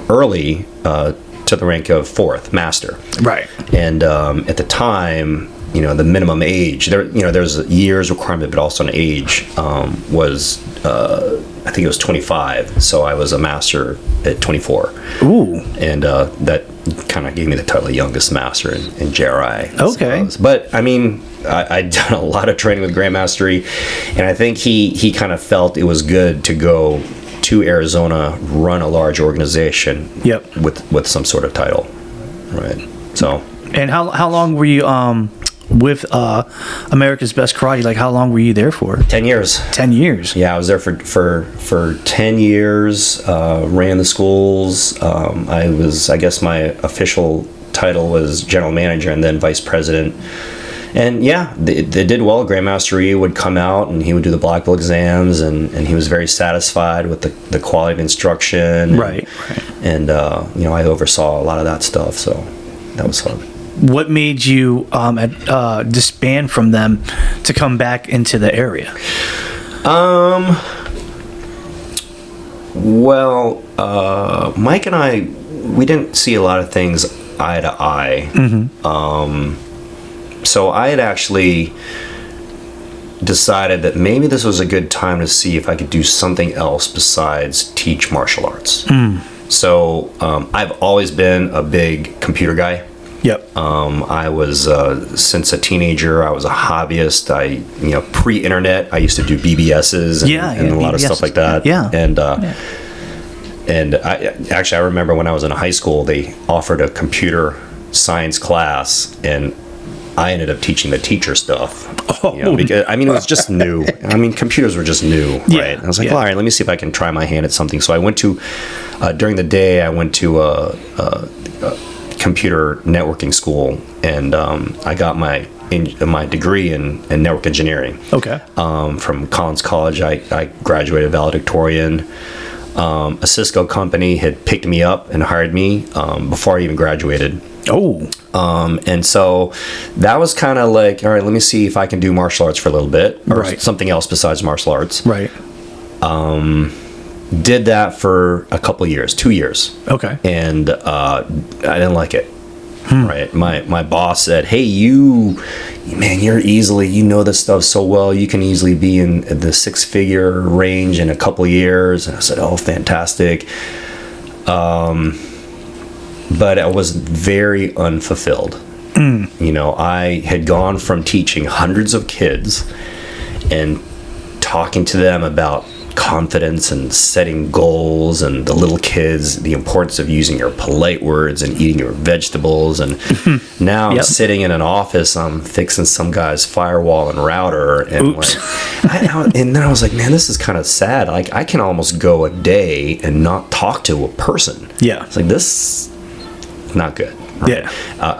early to the rank of 4th master. Right. And at the time, the minimum age, there's a years requirement, but also an age, was I think it was 25. So I was a master at 24. Ooh. And that kind of gave me the title of youngest master in JRI. Okay. But I mean, I'd done a lot of training with Grandmaster Jhoon Rhee, and I think he kind of felt it was good to go to Arizona, run a large organization. Yep. With some sort of title, right? So. And how long were you with America's Best Karate? Like, how long were you there for? 10 years. 10 years. Yeah, I was there for 10 years. Ran the schools. I guess my official title was general manager and then vice president. And yeah, they did well. Grandmaster Jhoon Rhee would come out and he would do the black belt exams, and he was very satisfied with the quality of instruction. Right. And I oversaw a lot of that stuff, so that was fun. What made you disband from them to come back into the area? Well, Mike and I, we didn't see a lot of things eye to eye. Mm-hmm. So I had actually decided that maybe this was a good time to see if I could do something else besides teach martial arts. So I've always been a big computer guy. Yep. I was since a teenager. I was a hobbyist. Pre-internet, I used to do BBSs and a lot of stuff like that. Yeah. And I remember when I was in high school, they offered a computer science class, and I ended up teaching the teacher stuff. Because it was just new. Computers were just new, right? I was like, well, all right, let me see if I can try my hand at something. So I went to during the day. I went to a computer networking school, and I got my degree in network engineering. Okay. From Collins College, I graduated valedictorian. A Cisco company had picked me up and hired me before I even graduated. Oh. And so that was kind of like, all right, let me see if I can do martial arts for a little bit, or something else besides martial arts. Right. Did that for a couple of years, 2 years. Okay. And I didn't like it. Right. My boss said, hey, you're easily, this stuff so well, you can easily be in the 6-figure range in a couple of years. And I said, oh, fantastic. But I was very unfulfilled. I had gone from teaching hundreds of kids and talking to them about confidence and setting goals, and the little kids, the importance of using your polite words and eating your vegetables. And now I'm sitting in an office, I'm fixing some guy's firewall and router, and and then I was like, man, this is kind of sad. Like, I can almost go a day and not talk to a person. Yeah. It's like, this not good. Right? Yeah.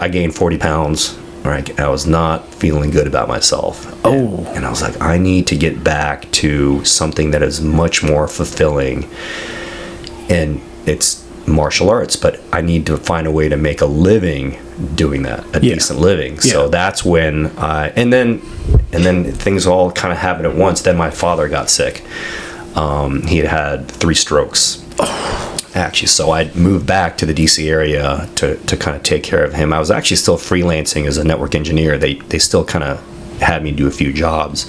I gained 40 pounds. Right. I was not feeling good about myself. And I was like, I need to get back to something that is much more fulfilling. And it's martial arts, but I need to find a way to make a living doing that, a decent living. Yeah. So that's when and then things all kind of happened at once. Then my father got sick. He had 3 strokes. Actually, so I moved back to the DC area to kind of take care of him. I was actually still freelancing as a network engineer. They still kind of had me do a few jobs.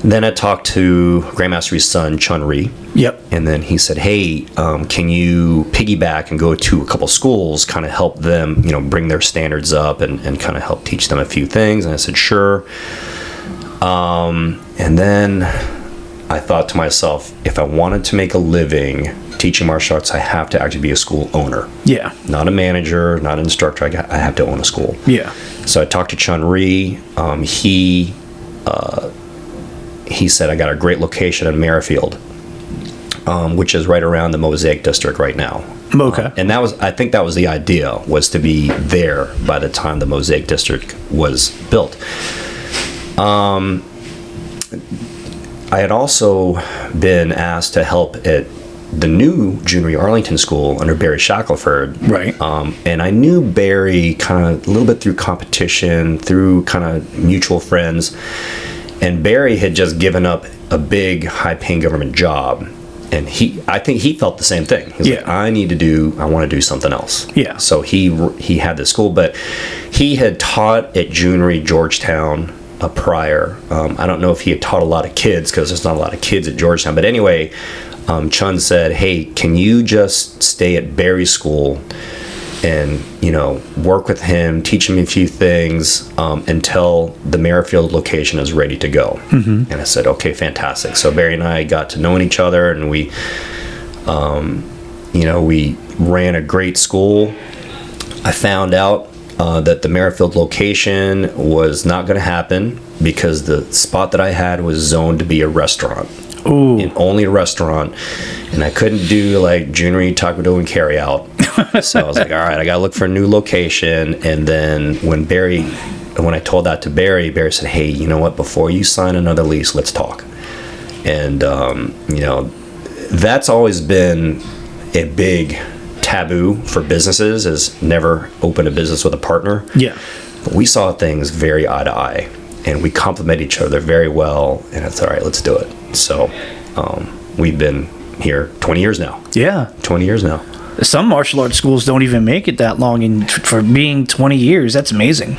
Then I talked to Grandmaster Jhoon Rhee's son, Jhoon Rhee. Yep. And then he said, hey, can you piggyback and go to a couple schools, kind of help them, bring their standards up and kind of help teach them a few things? And I said, sure. And then I thought to myself, if I wanted to make a living teaching martial arts, I have to actually be a school owner. Yeah. Not a manager, not an instructor. I have to own a school. Yeah. So I talked to Jhoon Rhee. He said, I got a great location in Merrifield, which is right around the Mosaic District right now. Okay. And I think that was the idea, was to be there by the time the Mosaic District was built. I had also been asked to help at the new Jhoon Rhee Arlington School under Barry Shackelford. Right. And I knew Barry kind of a little bit through competition, through kind of mutual friends. And Barry had just given up a big, high-paying government job. And I think he felt the same thing. He's like, I want to do something else. Yeah. So he had this school, but he had taught at Jhoon Rhee Georgetown prior. I don't know if he had taught a lot of kids, because there's not a lot of kids at Georgetown. But anyway, Chun said, hey, can you just stay at Barry's school work with him, teach him a few things until the Merrifield location is ready to go. And I said, okay, fantastic. So Barry and I got to knowing each other, and we ran a great school. I found out that the Merrifield location was not going to happen because the spot that I had was zoned to be a restaurant. Ooh. And only a restaurant. And I couldn't do like Jhoon Rhee, Taekwondo, and carry out. So I was like, all right, I got to look for a new location. And then when I told that to Barry said, hey, you know what? Before you sign another lease, let's talk. And, that's always been a big taboo for businesses, is never open a business with a partner. Yeah. But we saw things very eye to eye, and we complement each other very well, and it's all right, let's do it. So we've been here 20 years now. Yeah. 20 years now. Some martial arts schools don't even make it that long, and for being 20 years, that's amazing.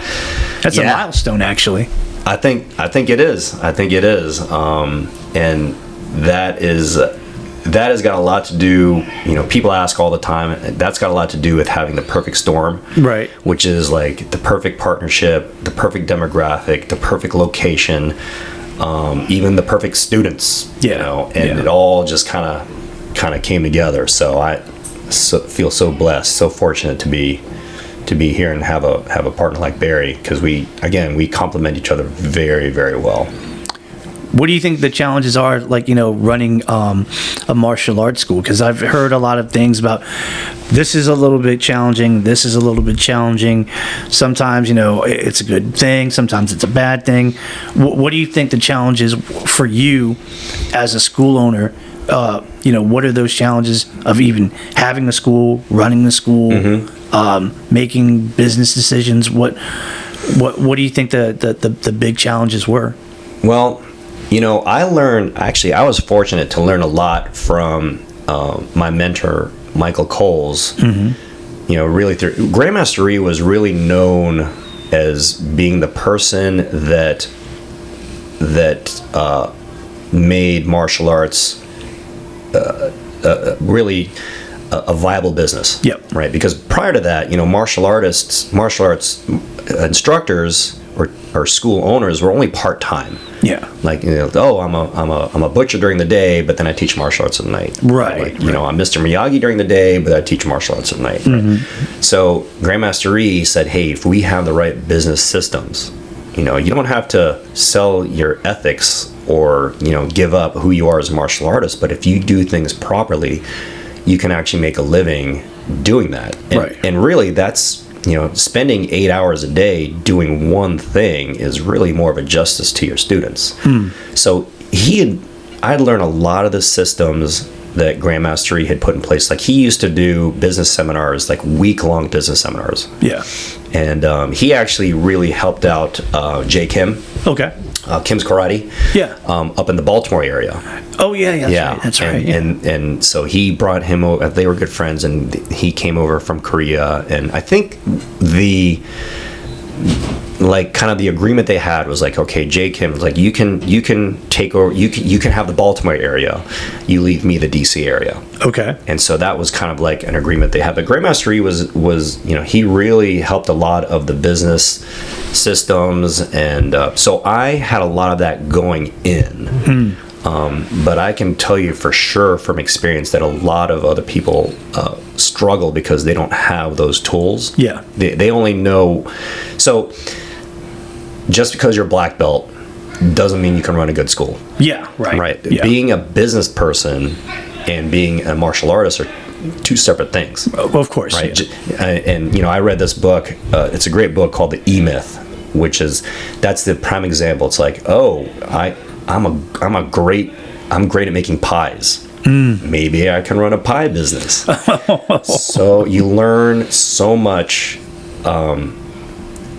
That's a milestone, actually. I think it is. And that has got a lot to do, people ask all the time, that's got a lot to do with having the perfect storm. Right. Which is like the perfect partnership, the perfect demographic, the perfect location, even the perfect students. It all just kind of came together. So I feel so blessed, so fortunate to be here and have a partner like Barry, because we complement each other very, very well. What do you think the challenges are, like, running a martial arts school? Because I've heard a lot of things about this is a little bit challenging, this is a little bit challenging. Sometimes, it's a good thing, sometimes it's a bad thing. What do you think the challenge is for you as a school owner? What are those challenges of even having the school, running the school, making business decisions? What do you think the big challenges were? Well, I was fortunate to learn a lot from my mentor, Michael Coles. Really through Grandmaster Rhee was really known as being the person that made martial arts really a viable business. Yep. Right. Because prior to that, martial arts instructors or school owners were only part-time. Yeah. Like, I'm a butcher during the day, but then I teach martial arts at night. Right. Like, I'm Mr. Miyagi during the day, but I teach martial arts at night. Right? So Grandmaster Rhee said, hey, if we have the right business systems, you don't have to sell your ethics or, give up who you are as a martial artist, but if you do things properly, you can actually make a living doing that. And really, that's, spending 8 hours a day doing one thing is really more of a justice to your students. So I'd learned a lot of the systems that Grandmaster Rhee had put in place. Like, he used to do business seminars, like week-long business seminars. Yeah. And he actually really helped out Jay Kim. Okay. Kim's Karate. Yeah. Up in the Baltimore area. Oh, yeah. That's right. And so he brought him over. They were good friends, and he came over from Korea. And I think the agreement they had was like, okay, Jay Kim was like, you can take over, you can have the Baltimore area, you leave me the DC area. Okay. And so that was kind of like an agreement they had. But Grandmaster Rhee was he really helped a lot of the business systems, and so I had a lot of that going in. But I can tell you for sure from experience that a lot of other people struggle because they don't have those tools. Yeah. They only know. So just because you're a black belt doesn't mean you can run a good school. Yeah, right. Right. Yeah. Being a business person and being a martial artist are two separate things. Of course. Right. Yeah. And I read this book. It's a great book called The E-Myth, that's the prime example. It's like, I'm great at making pies. Maybe I can run a pie business. So you learn so much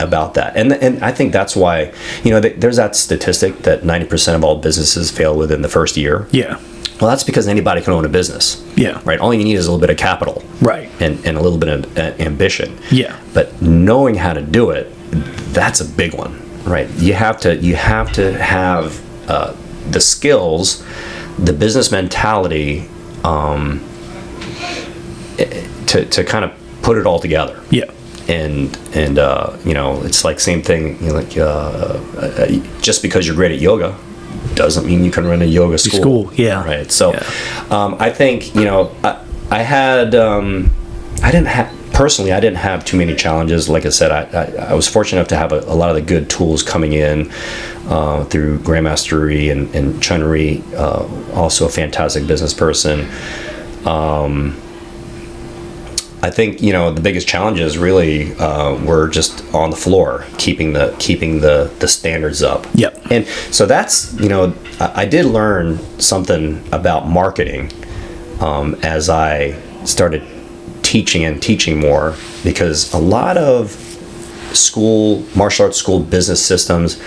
about that, and I think that's why there's that statistic that 90% of all businesses fail within the first year. Yeah. Well, that's because anybody can own a business. Yeah. Right. All you need is a little bit of capital. Right. And a little bit of ambition. Yeah. But knowing how to do it, that's a big one. Right. You have to have the skills, the business mentality, to kind of put it all together. Yeah. And you know, it's like same thing. You know, like just because you're great at yoga doesn't mean you can run a yoga school. Yeah. Right. So, I think, you know, I didn't have too many challenges. Like I said, I was fortunate enough to have a lot of the good tools coming in through Grandmaster Rhee and Jhoon Rhee, also a fantastic business person. I think, you know, the biggest challenges really were just on the floor, keeping the standards up. Yep. And so that's, you know, I did learn something about marketing as I started teaching more, because a lot of martial arts school business systems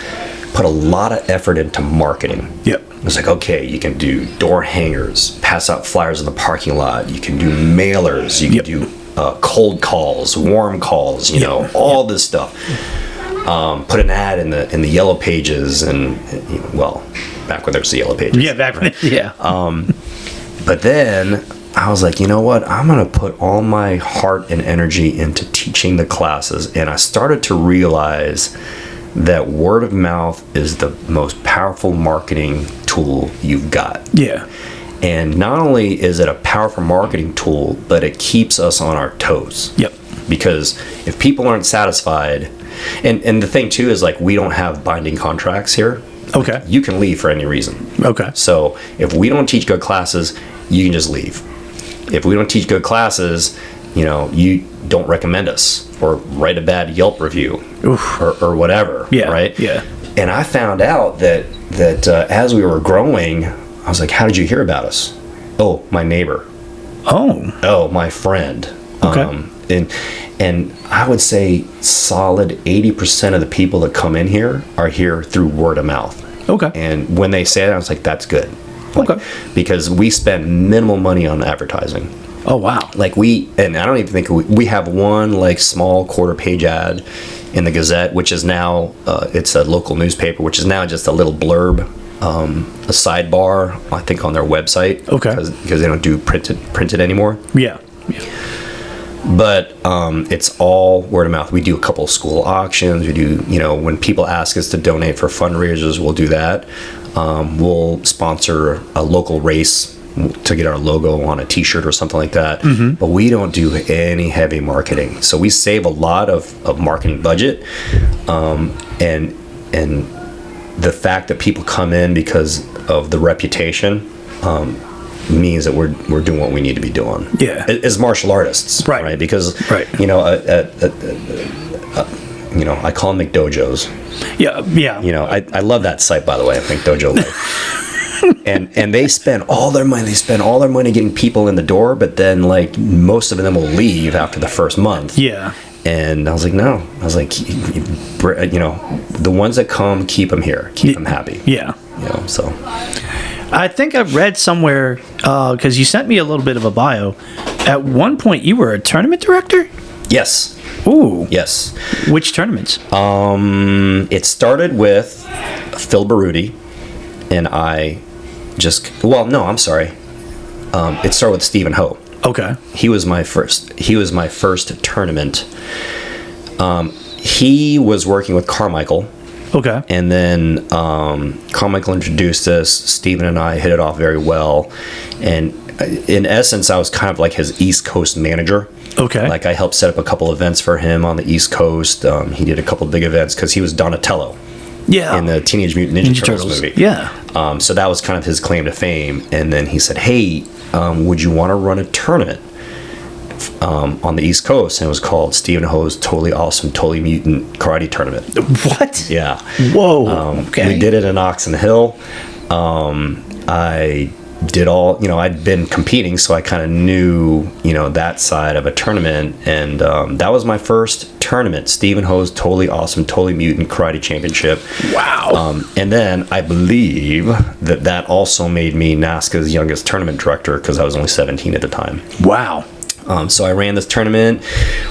put a lot of effort into marketing. Yep. It's like, okay, you can do door hangers, pass out flyers in the parking lot, you can do mailers, you can do cold calls, warm calls, you know, all this stuff. Put an ad in the yellow pages, and you know, well, back when there was the yellow pages. Yeah, back when. Yeah. But then I was like, you know what? I'm going to put all my heart and energy into teaching the classes. And I started to realize that word of mouth is the most powerful marketing tool you've got. Yeah. And not only is it a powerful marketing tool, but it keeps us on our toes. Yep. Because if people aren't satisfied, and the thing too is, like, we don't have binding contracts here. Okay. You can leave for any reason. Okay. So if we don't teach good classes, you can just leave. If we don't teach good classes, you know, you don't recommend us or write a bad Yelp review or whatever. Yeah. Right. Yeah. And I found out that as we were growing, I was like, how did you hear about us? Oh, my neighbor. Oh, my friend. Okay. And I would say solid 80% of the people that come in here are here through word of mouth. Okay. And when they say it, I was like, that's good. Like, Okay. Because we spend minimal money on advertising. Oh, wow. Like and I don't even think we have one like small quarter-page ad in the Gazette, which is now, it's a local newspaper, which is now just a little blurb, a sidebar, I think, on their website. Okay. Because they don't do printed anymore. Yeah. But it's all word of mouth. We do a couple of school auctions. We do, you know, when people ask us to donate for fundraisers, we'll do that. We'll sponsor a local race to get our logo on a t-shirt or something like that. Mm-hmm. But we don't do any heavy marketing. So we save a lot of marketing budget. And the fact that people come in because of the reputation means that we're doing what we need to be doing. Yeah. As martial artists. Right. Because, you know, you know, I call them McDojos. Yeah. You know, I love that site, by the way. I think Dojo Life. and they spend all their money. They spend all their money getting people in the door, but then, like, most of them will leave after the first month. Yeah. And I was like, no. I was like, you know, the ones that come, keep them here. Keep them happy. Yeah. You know, so. I think I've read somewhere, because you sent me a little bit of a bio. At one point, you were a tournament director? Yes. Ooh. Yes. Which tournaments? It started with Phil Baruti, and I just, well, no, I'm sorry. It started with Stephen Ho. Okay. He was my first tournament. He was working with Carmichael. Okay. And then Carmichael introduced us. Stephen and I hit it off very well. And in essence, I was kind of like his East Coast manager. Okay. Like, I helped set up a couple events for him on the East Coast. He did a couple big events because he was Donatello. Yeah. In the Teenage Mutant Ninja Turtles movie. Yeah. So that was kind of his claim to fame. And then he said, hey, would you want to run a tournament on the East Coast? And it was called Stephen Ho's Totally Awesome Totally Mutant Karate Tournament. What? Yeah. Whoa. Okay. We did it in Oxon Hill. I did all, you know, I'd been competing, so I kind of knew, you know, that side of a tournament. And that was my first tournament, Stephen Ho's Totally Awesome Totally Mutant Karate Championship. Wow. And then I believe that also made me NASKA's youngest tournament director, because I was only 17 at the time. Wow. So I ran this tournament,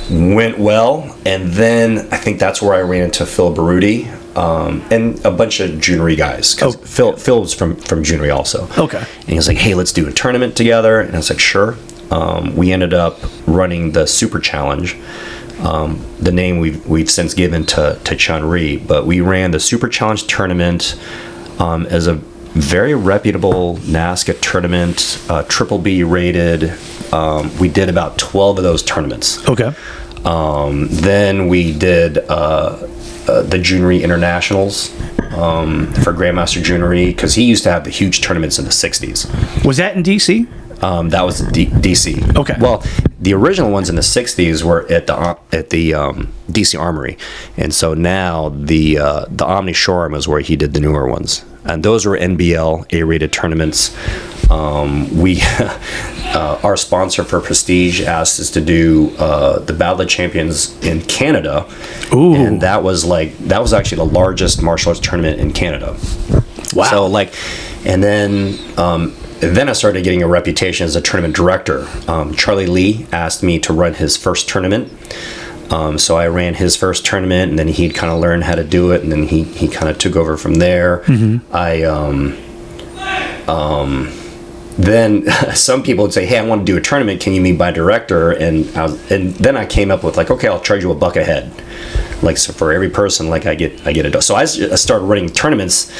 went well, and then I think that's where I ran into Phil Baruti and a bunch of Jhoon Rhee guys. Because Phil was from Jhoon Rhee also. Okay. And he was like, hey, let's do a tournament together. And I was like, sure. we ended up running the Super Challenge. The name we've since given to Jhoon Rhee, but we ran the Super Challenge tournament as a very reputable NASKA tournament, triple B rated. We did about 12 of those tournaments. Okay. Then we did the Jhoon Rhee Internationals for Grandmaster Jhoon Rhee, because he used to have the huge tournaments in the 60s. Was that in DC? That was DC. Okay. Well, the original ones in the 60s were at the DC Armory, and so now the Omni Showroom is where he did the newer ones, and those were NBL A-rated tournaments. We our sponsor for Prestige asked us to do the Battle of Champions in Canada. Ooh. And that was actually the largest martial arts tournament in Canada. Wow. So and then I started getting a reputation as a tournament director. Charlie Lee asked me to run his first tournament. So I ran his first tournament, and then he'd kind of learn how to do it, and then he kind of took over from there. Mm-hmm. Then some people would say, "Hey, I want to do a tournament. Can you be my director?" And then I came up with okay, I'll charge you $1 a head. So for every person, I get it. So I started running tournaments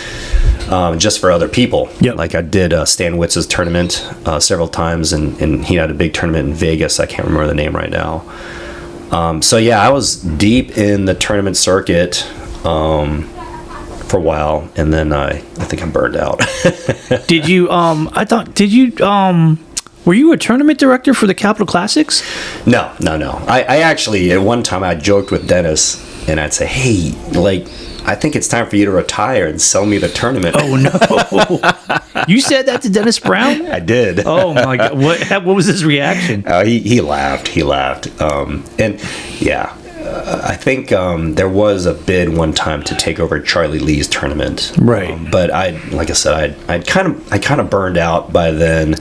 just for other people. Yep. I did Stan Witz's tournament several times, and he had a big tournament in Vegas. I can't remember the name right now. So yeah, I was deep in the tournament circuit for a while, and then I think I burned out. Did you? Were you a tournament director for the Capital Classics? No. I actually, at one time, I joked with Dennis, and I'd say, "Hey, I think it's time for you to retire and sell me the tournament." Oh no! You said that to Dennis Brown? I did. Oh my God! What was his reaction? He laughed. And yeah, I think there was a bid one time to take over Charlie Lee's tournament. Right. But like I said, I kind of burned out by then.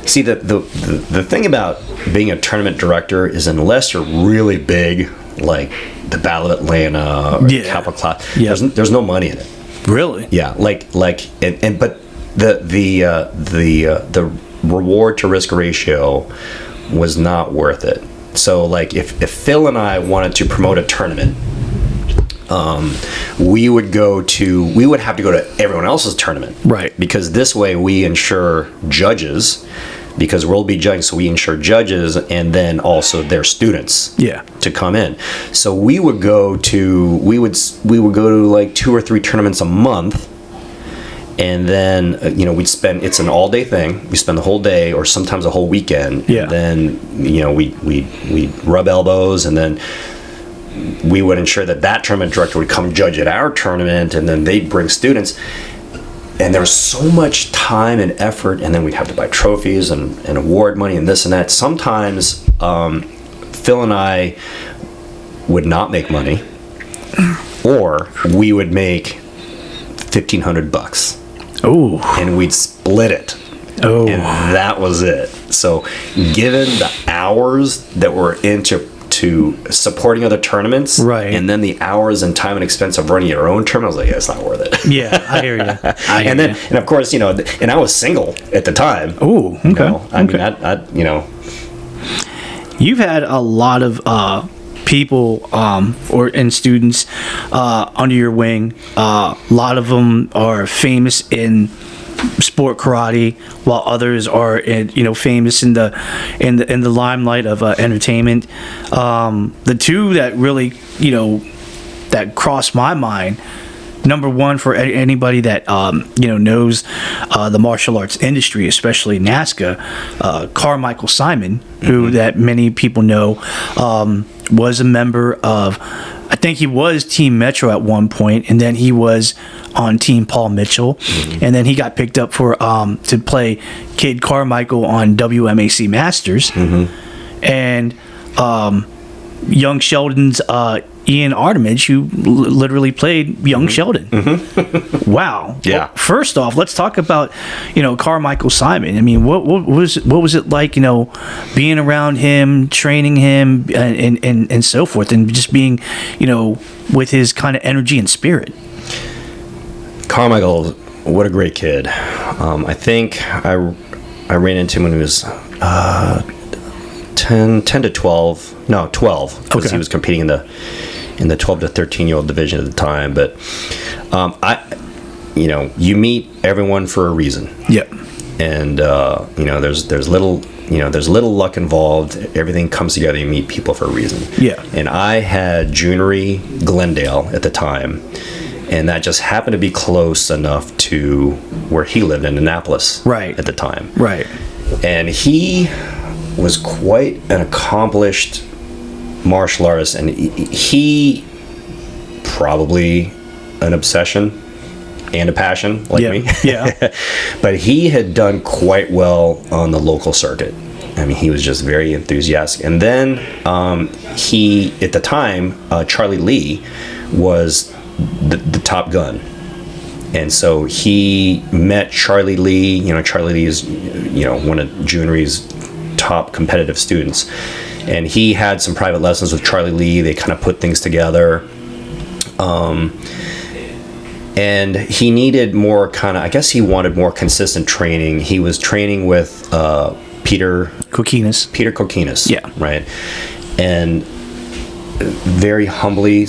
See, the thing about being a tournament director is, unless you're really big, like the Battle of Atlanta or the Capital Class, there's no money in it. Really? Yeah. But the reward to risk ratio was not worth it. So if Phil and I wanted to promote a tournament, we would have to go to everyone else's tournament. Right. Because this way we ensure judges, because we'll be judging, so we ensure judges and then also their students to come in. So we would go to 2 or 3 tournaments a month. And then, it's an all-day thing. We spend the whole day, or sometimes a whole weekend. Yeah. And then, we rub elbows, and then we would ensure that tournament director would come judge at our tournament, and then they'd bring students. And there was so much time and effort, and then we'd have to buy trophies and award money and this and that. Sometimes Phil and I would not make money, or we would make $1,500. Oh. And we'd split it. Oh. And that was it. So given the hours that were into supporting other tournaments, right, and then the hours and time and expense of running your own tournament, I was like, yeah, it's not worth it. Yeah, I hear you. And of course, and I was single at the time. Oh, okay. I You've had a lot of people and students under your wing. A lot of them are famous in sport karate, while others are famous in the limelight of entertainment. The two that really that crossed my mind, number one, for anybody that knows the martial arts industry, especially NASKA, Carmichael Simon, who that many people know, was a member of, I think he was Team Metro at one point, and then he was on Team Paul Mitchell, and then he got picked up for to play Kid Carmichael on WMAC Masters, and young Sheldon's Iain Armitage, who literally played young Sheldon. Wow. Yeah. Well, first off, let's talk about Carmichael Simon. I mean, what was it like, being around him, training him, and so forth, and just being with his kind of energy and spirit. Carmichael, what a great kid. I think I ran into him when he was 10 to 12. No, 12, because Okay. he was competing in the 12 to 13-year-old division at the time. But you meet everyone for a reason. Yep. And there's little luck involved. Everything comes together. You meet people for a reason. Yeah. And I had Jhoon Rhee Glendale at the time, and that just happened to be close enough to where he lived in Annapolis. Right. At the time. Right. And he was quite an accomplished martial artist, and he probably an obsession and a passion like me. Yeah. But he had done quite well on the local circuit. I mean, he was just very enthusiastic. And then he, at the time, Charlie Lee was the top gun. And so he met Charlie Lee. Charlie Lee is, one of Jhoon Rhee's top competitive students. And he had some private lessons with Charlie Lee. They kind of put things together. And he needed more he wanted more consistent training. He was training with Peter Kokinas. Yeah. Right. And very humbly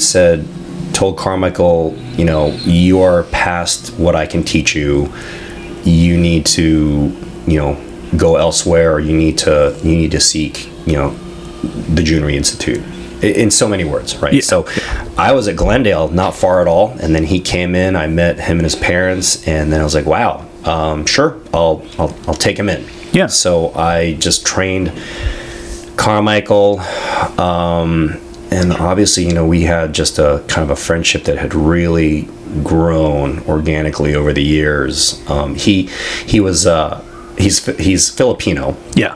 told Carmichael, you are past what I can teach you. You need to, go elsewhere, or you need to seek, the Jhoon Rhee Institute. In so many words, right? Yeah. So I was at Glendale, not far at all, and then he came in. I met him and his parents, and then I was like, "Wow, sure, I'll take him in." Yeah. So I just trained Carmichael, and obviously, we had just a kind of a friendship that had really grown organically over the years. He's Filipino. Yeah.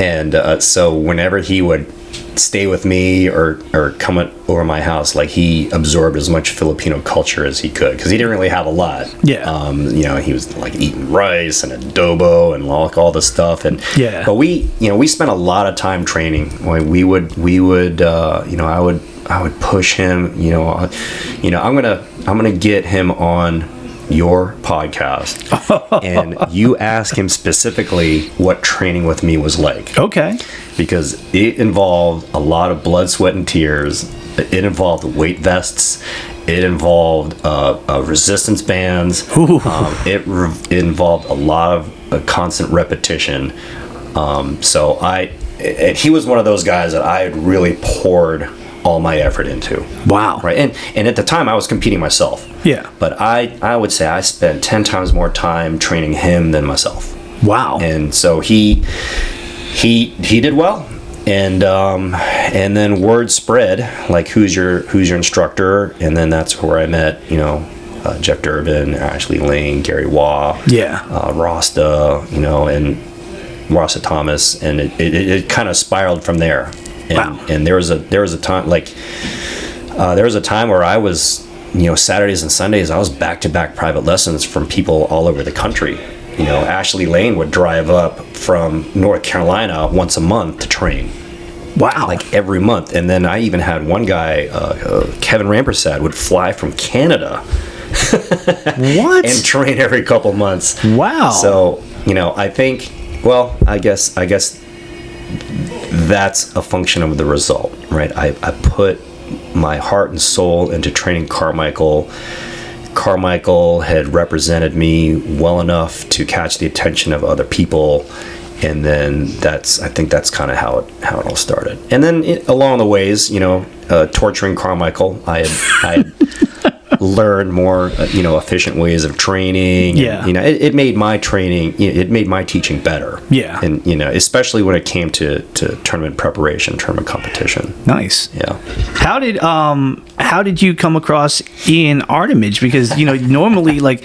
And so whenever he would stay with me or come over my house, like, he absorbed as much Filipino culture as he could, because he didn't really have a lot. Yeah. He was like eating rice and adobo and all this stuff. And Yeah. But we spent a lot of time training. We would I would push him. I'm gonna get him on your podcast, and you ask him specifically what training with me was like. Okay. Because it involved a lot of blood, sweat, and tears. It involved weight vests. It involved resistance bands. It involved a lot of constant repetition. And he was one of those guys that I had really poured all my effort into. Wow. Right. And at the time I was competing myself. Yeah. But I would say I spent 10 times more time training him than myself. Wow. And so he did well. And then word spread, like, who's your instructor? And then that's where I met, Jeff Durbin, Ashley Lane, Gary Waugh, Rasta, and Rasta Thomas, and it kind of spiraled from there. And, wow. And there was a time, like, there was a time where I was, Saturdays and Sundays, I was back-to-back private lessons from people all over the country. Ashley Lane would drive up from North Carolina once a month to train. Wow. Like, every month. And then I even had one guy, Kevin Rampersad, would fly from Canada. What? And train every couple months. Wow. So, I think, I guess that's a function of the result, right? I put my heart and soul into training Carmichael. Carmichael had represented me well enough to catch the attention of other people, and then I think that's kind of how it all started. And then along the ways, torturing Carmichael, I had learned more, efficient ways of training. Yeah. And, it made my training, it made my teaching better. Yeah. And, especially when it came to tournament preparation, tournament competition. Nice. Yeah. How did you come across Iain Armitage? Because, normally, like,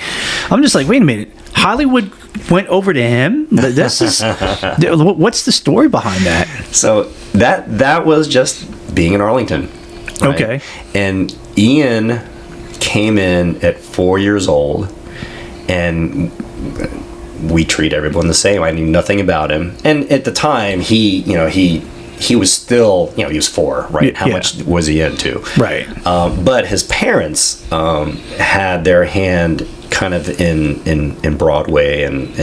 I'm just like, wait a minute, Hollywood went over to him? This is, what's the story behind that? So that was just being in Arlington. Right? Okay. And Iain came in at 4 years old, and we treat everyone the same. I knew nothing about him, and at the time he was still, he was 4, right? How much was he into? Right. But his parents had their hand kind of in Broadway, and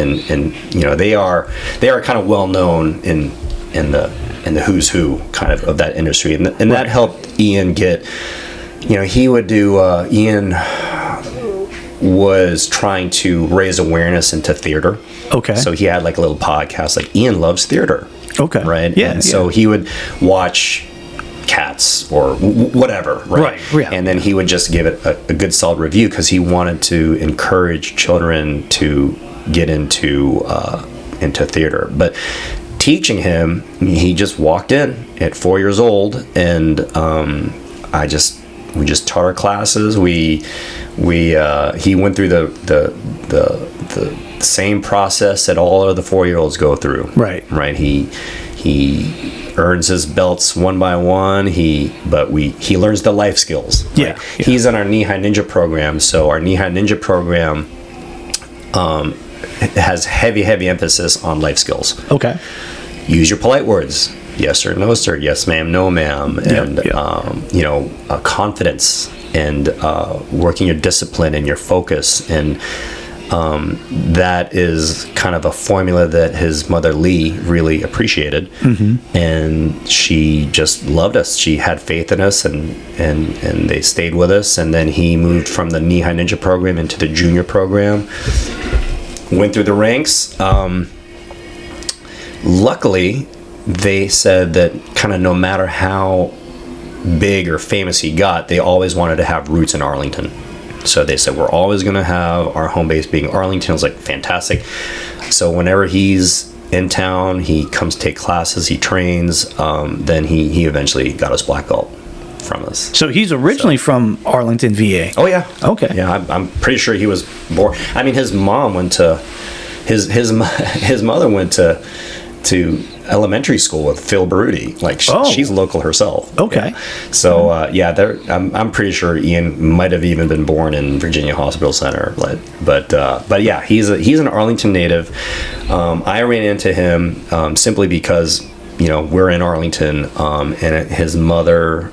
you know, they are kind of well known in the who's who kind of that industry, and that helped Iain get, you know, he would do Iain was trying to raise awareness into theater. Okay. So he had like a little podcast, like Iain Loves Theater. Okay. Right. Yeah. And so he would watch Cats or whatever. Right. Yeah. And then he would just give it a good solid review, because he wanted to encourage children to get into theater. But teaching him, he just walked in at 4 years old, and we just taught our classes. He went through the same process that all of the 4-year-olds go through. Right. He earns his belts one by one. He learns the life skills. Right? Yeah. He's in our Knee-High Ninja program. So our Knee-High Ninja program has heavy emphasis on life skills. Okay. Use your polite words. Yes sir, no sir. Yes ma'am, no ma'am. And you know, confidence, and working your discipline and your focus, and that is kind of a formula that his mother Lee really appreciated. Mm-hmm. And she just loved us. She had faith in us, and they stayed with us. And then he moved from the Knee-High Ninja program into the junior program, went through the ranks. Luckily, they said that kind of no matter how big or famous he got, they always wanted to have roots in Arlington. So they said, we're always going to have our home base being Arlington. I was like, fantastic. So whenever he's in town, he comes take classes, he trains. Then he eventually got his black belt from us. So he's originally from Arlington, VA. Oh yeah. Okay. Yeah, I'm pretty sure he was born. I mean, his mom went to his mother went to elementary school with Phil Baruti. Like she's local herself. Okay. Yeah. So I'm pretty sure Iain might have even been born in Virginia Hospital Center. But yeah, he's an Arlington native. I ran into him simply because, you know, we're in Arlington, and his mother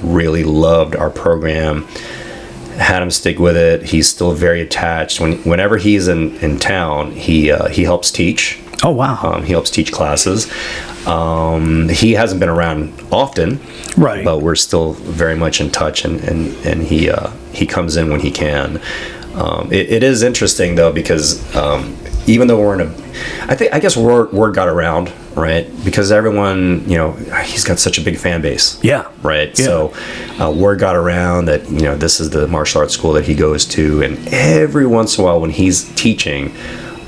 really loved our program. Had him stick with it. He's still very attached. Whenever he's in town, he helps teach. Oh wow! He helps teach classes. He hasn't been around often, right? But we're still very much in touch, and he comes in when he can. It is interesting though, because even though we're I guess word got around, right? Because everyone, you know, he's got such a big fan base. Yeah. Right. Yeah. So word got around that, you know, this is the martial arts school that he goes to, and every once in a while when he's teaching,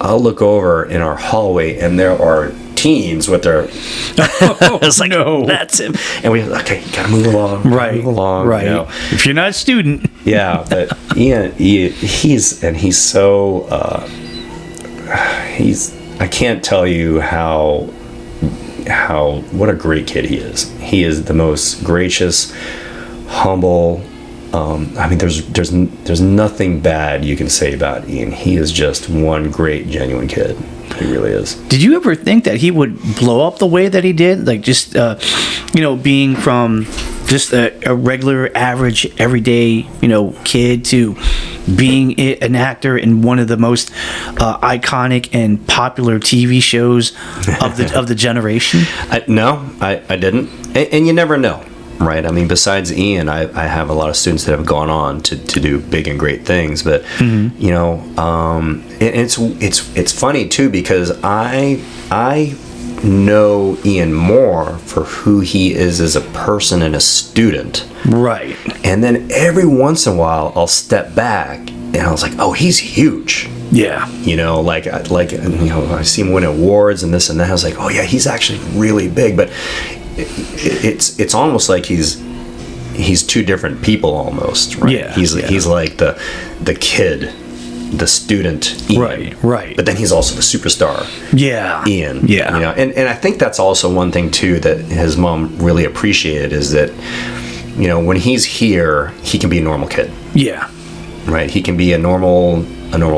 I'll look over in our hallway and there are teens with their it's like, no, that's him, and we okay, you gotta move along, right? You know? If you're not a student, yeah. But Iain, he's so I can't tell you how what a great kid he is. He is the most gracious, humble. I mean, there's nothing bad you can say about Iain. He is just one great, genuine kid. He really is. Did you ever think that he would blow up the way that he did? Like, just you know, being from just a regular, average, everyday, you know, kid to being an actor in one of the most iconic and popular TV shows of the generation? No, I didn't. And you never know. Right. I mean, besides Iain, I have a lot of students that have gone on to do big and great things. But, you know, it's funny, too, because I know Iain more for who he is as a person and a student. Right. And then every once in a while, I'll step back and I was like, oh, he's huge. Yeah. You know, like you know, I see him win awards and this and that. I was like, oh, yeah, he's actually really big. But it's almost like he's two different people almost, right? Yeah, he's like the kid, the student, Iain, right. But then he's also the superstar, Iain. Yeah, you know, and I think that's also one thing too that his mom really appreciated, is that, you know, when he's here, he can be a normal kid. Yeah, right. He can be a normal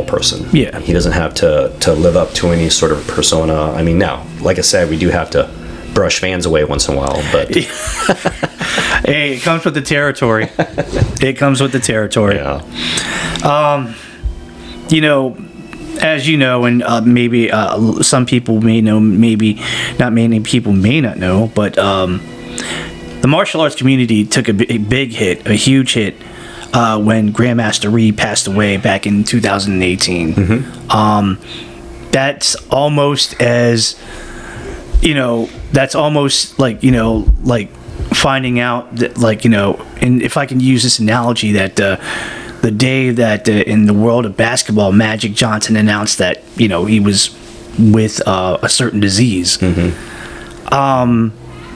person. Yeah, he doesn't have to live up to any sort of persona. I mean, now, like I said, we do have to brush fans away once in a while, but hey, it comes with the territory. It comes with the territory. Yeah. you know, as you know, and maybe some people may know, maybe not many people may not know, but the martial arts community took a big hit, a huge hit, when Grandmaster Rhee passed away back in 2018. Mm-hmm. That's almost as, you know, that's almost like, you know, like finding out that, like, you know, and if I can use this analogy, that the day that in the world of basketball, Magic Johnson announced that, you know, he was with a certain disease. Mm-hmm.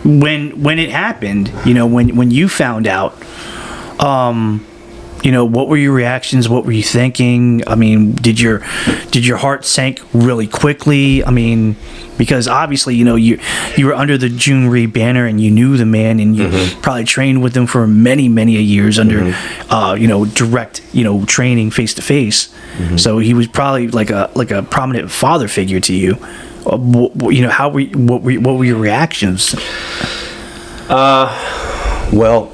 When it happened, you know, when you found out, you know, what were your reactions? What were you thinking? I mean, did your heart sink really quickly? I mean, because obviously, you know, you were under the Jhoon Rhee banner and you knew the man, and you mm-hmm. probably trained with him for many years under, mm-hmm. you know, direct, you know, training face to face. So he was probably like a prominent father figure to you. You know, what were your reactions? Well,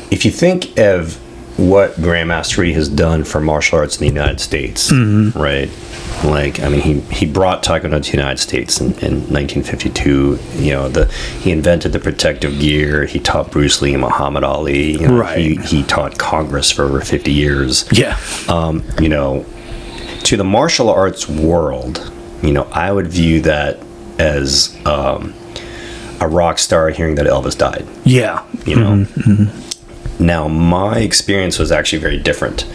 if you think of what Grandmaster Rhee has done for martial arts in the United States, mm-hmm. right? Like, I mean, he brought Taekwondo to the United States in 1952. You know, he invented the protective gear. He taught Bruce Lee and Muhammad Ali. You know, right. He taught Congress for over 50 years. Yeah. You know, to the martial arts world, you know, I would view that as a rock star hearing that Elvis died. Yeah. You know? Mm-hmm. Mm-hmm. Now, my experience was actually very different,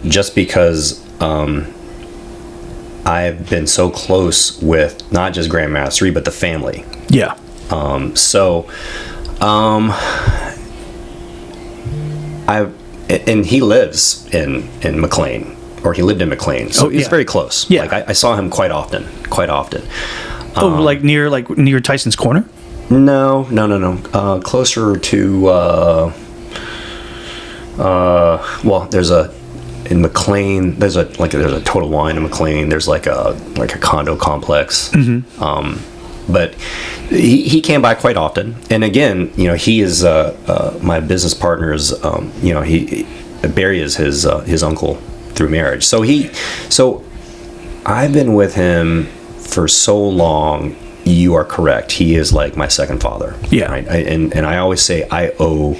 just because I've been so close with not just Grandmaster Rhee, but the family. Yeah. And he lives in McLean, or he lived in McLean, so he's very close. Yeah. Like I saw him quite often. Like near Tyson's Corner? No. Closer to. Well, in McLean, there's a Total Wine in McLean. There's like a condo complex. Mm-hmm. But he came by quite often. And again, you know, he is my business partner's. You know, Barry is his uncle through marriage. So I've been with him for so long. You are correct. He is like my second father. Yeah. Right? And I always say I owe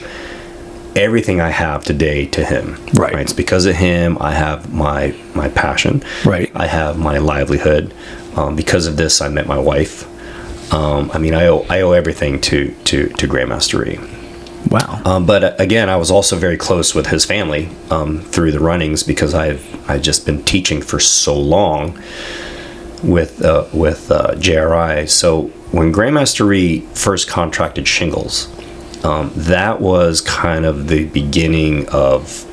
everything I have today to him. Right. It's because of him I have my passion. Right. I have my livelihood. Because of this, I met my wife. I mean, I owe everything to Grandmaster Rhee. Wow. But again, I was also very close with his family through the runnings, because I've just been teaching for so long with JRI. So when Grandmaster Rhee first contracted shingles, that was kind of the beginning of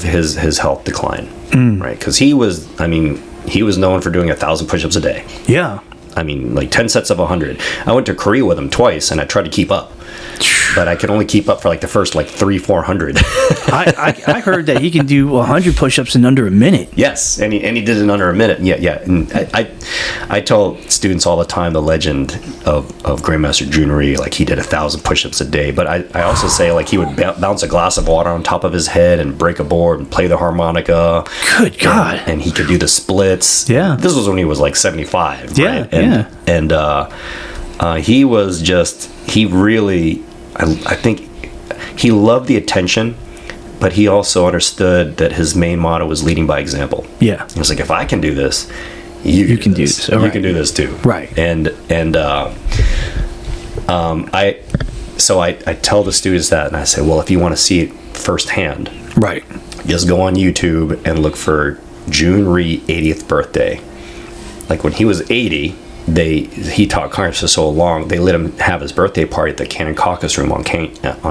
his health decline, right? Because he was known for doing 1,000 push-ups a day. Yeah. I mean, like 10 sets of 100. I went to Korea with him twice, and I tried to keep up, but I could only keep up for like the first 300-400. I heard that he can do 100 push-ups in under a minute. Yes, and he did it in under a minute. Yeah. And I tell students all the time the legend of Grandmaster Jhoon Rhee. Like, he did 1,000 push-ups a day. But I also say, like, he would bounce a glass of water on top of his head and break a board and play the harmonica. Good God! And he could do the splits. Yeah. This was when he was like 75. Yeah. Right? And he was just, he really, I think he loved the attention, but he also understood that his main motto was leading by example. Yeah. He was like, if I can do this, you can do this. You can do this too. Right. And I tell the students that, and I say, well, if you want to see it firsthand, right, just go on YouTube and look for Jhoon Rhee 80th birthday. Like, when he was 80, he taught Congress for so long, they let him have his birthday party at the Cannon Caucus Room on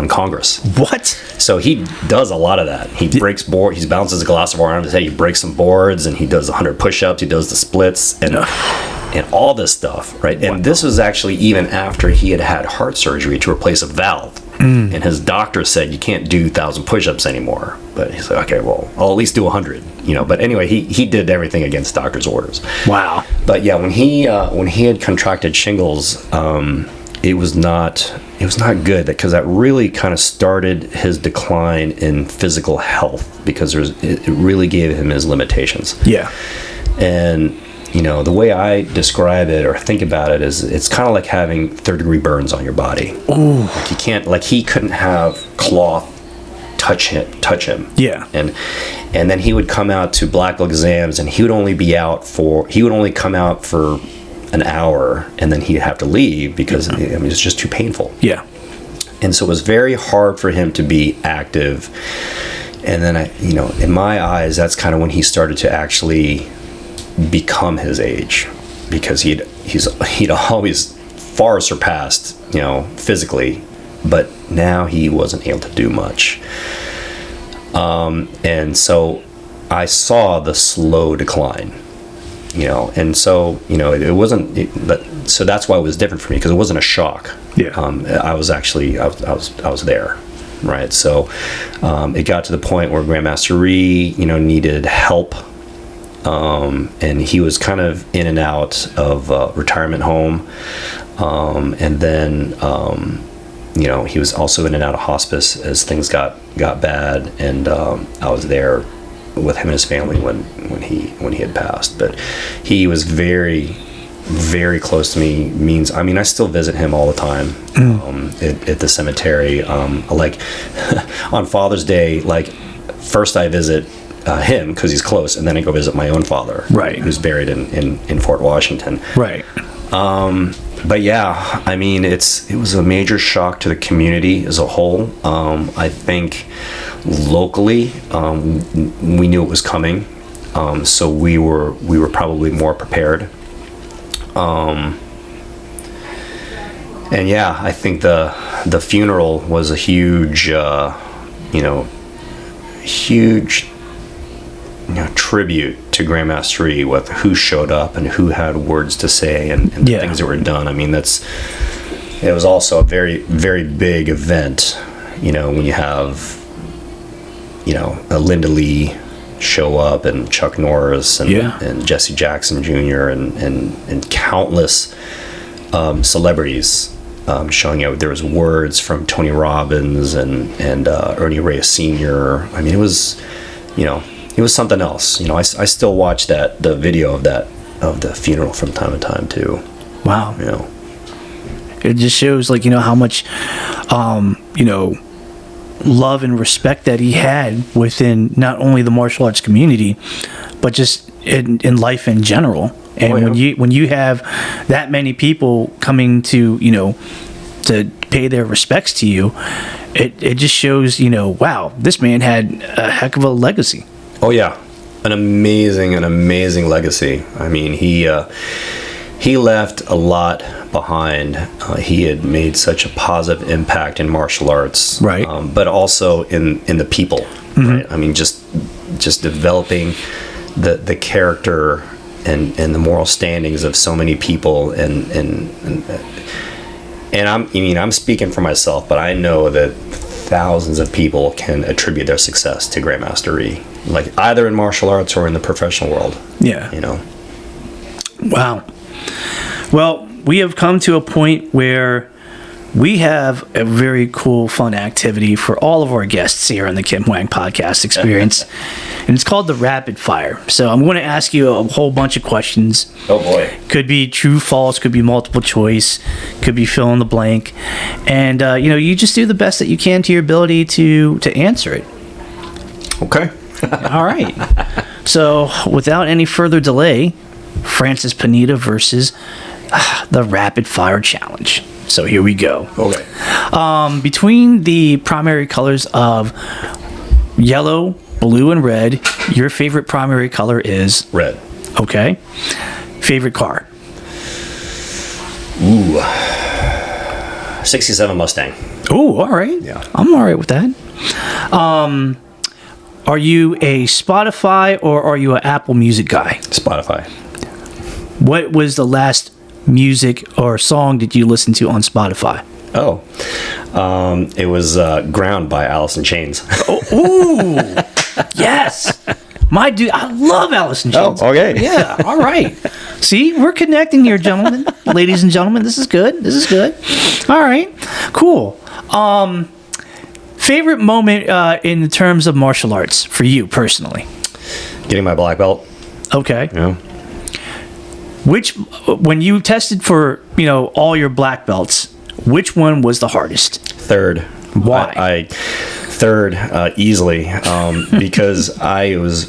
Congress. What? So he does a lot of that. He breaks board. He bounces a glass of water on his head. He breaks some boards, and he does 100 push-ups. He does the splits and all this stuff, right? And this was actually even after he had heart surgery to replace a valve. And his doctor said, you can't do 1,000 push-ups anymore. But he's like, okay, well, I'll at least do 100. You know. But anyway, he did everything against doctor's orders. Wow. But yeah, when he had contracted shingles, it was not good, because that really kind of started his decline in physical health, because it really gave him his limitations. Yeah. And the way I describe it or think about it is, it's kind of like having third-degree burns on your body. Ooh. Like, he couldn't have cloth touch him. Yeah. And then he would come out to black exams, and he would only come out for an hour, and then he'd have to leave because it's just too painful. Yeah. And so it was very hard for him to be active. And then in my eyes, that's kind of when he started to actually become his age, because he'd always far surpassed, physically, but now he wasn't able to do much. And so I saw the slow decline. And so it wasn't. So that's why it was different for me, because it wasn't a shock. Yeah. I was there, right? So it got to the point where Grandmaster Rhee, needed help, and he was kind of in and out of retirement home, and then he was also in and out of hospice as things got bad, and I was there with him and his family when he had passed. But he was very, very close to me. I still visit him all the time at the cemetery. Like on Father's Day, like first I visit him because he's close, and then I go visit my own father, right, who's buried in Fort Washington, right. But yeah, it was a major shock to the community as a whole. I think locally, we knew it was coming, so we were probably more prepared. And yeah, I think the funeral was a huge, huge tribute to Grandmaster Rhee, with who showed up and who had words to say, and the things that were done. It was also a very, very big event, when you have, a Linda Lee show up, and Chuck Norris, and Jesse Jackson Jr., and countless celebrities showing up. There was words from Tony Robbins and Ernie Reyes Sr. It was something else. I still watch the video of the funeral from time to time too. Wow. It just shows how much love and respect that he had within not only the martial arts community, but just in life in general. And when you have that many people coming to to pay their respects to you, it just shows wow, this man had a heck of a legacy. Oh yeah, an amazing legacy. He left a lot behind. He had made such a positive impact in martial arts, right? But also in the people, right? Just developing the character and the moral standings of so many people, and I'm speaking for myself, but I know that thousands of people can attribute their success to Grandmaster Rhee, like either in martial arts or in the professional world. Yeah. Wow. Well, we have come to a point where we have a very cool, fun activity for all of our guests here on the Kim Hoang Podcast Experience, and it's called the Rapid Fire. So I'm going to ask you a whole bunch of questions. Oh boy! Could be true, false. Could be multiple choice. Could be fill in the blank. And you just do the best that you can to your ability to answer it. Okay. All right. So without any further delay, Francis Pineda versus the Rapid Fire Challenge. So here we go. Okay. Between the primary colors of yellow, blue, and red, your favorite primary color is? Red. Okay. Favorite car? Ooh. 67 Mustang. Ooh, all right. Yeah. I'm all right with that. Are you a Spotify or are you an Apple Music guy? Spotify. What was the last music or song did you listen to on Spotify? Oh, it was Ground by Alice in Chains. Ooh, yes. My dude, I love Alice in Chains. Oh, okay. Yeah, all right. See, we're connecting here, gentlemen. Ladies and gentlemen, this is good. This is good. All right, cool. Favorite moment in terms of martial arts for you personally? Getting my black belt. Okay. Yeah. When you tested for, all your black belts, which one was the hardest? Third. Why? Third, easily, because I was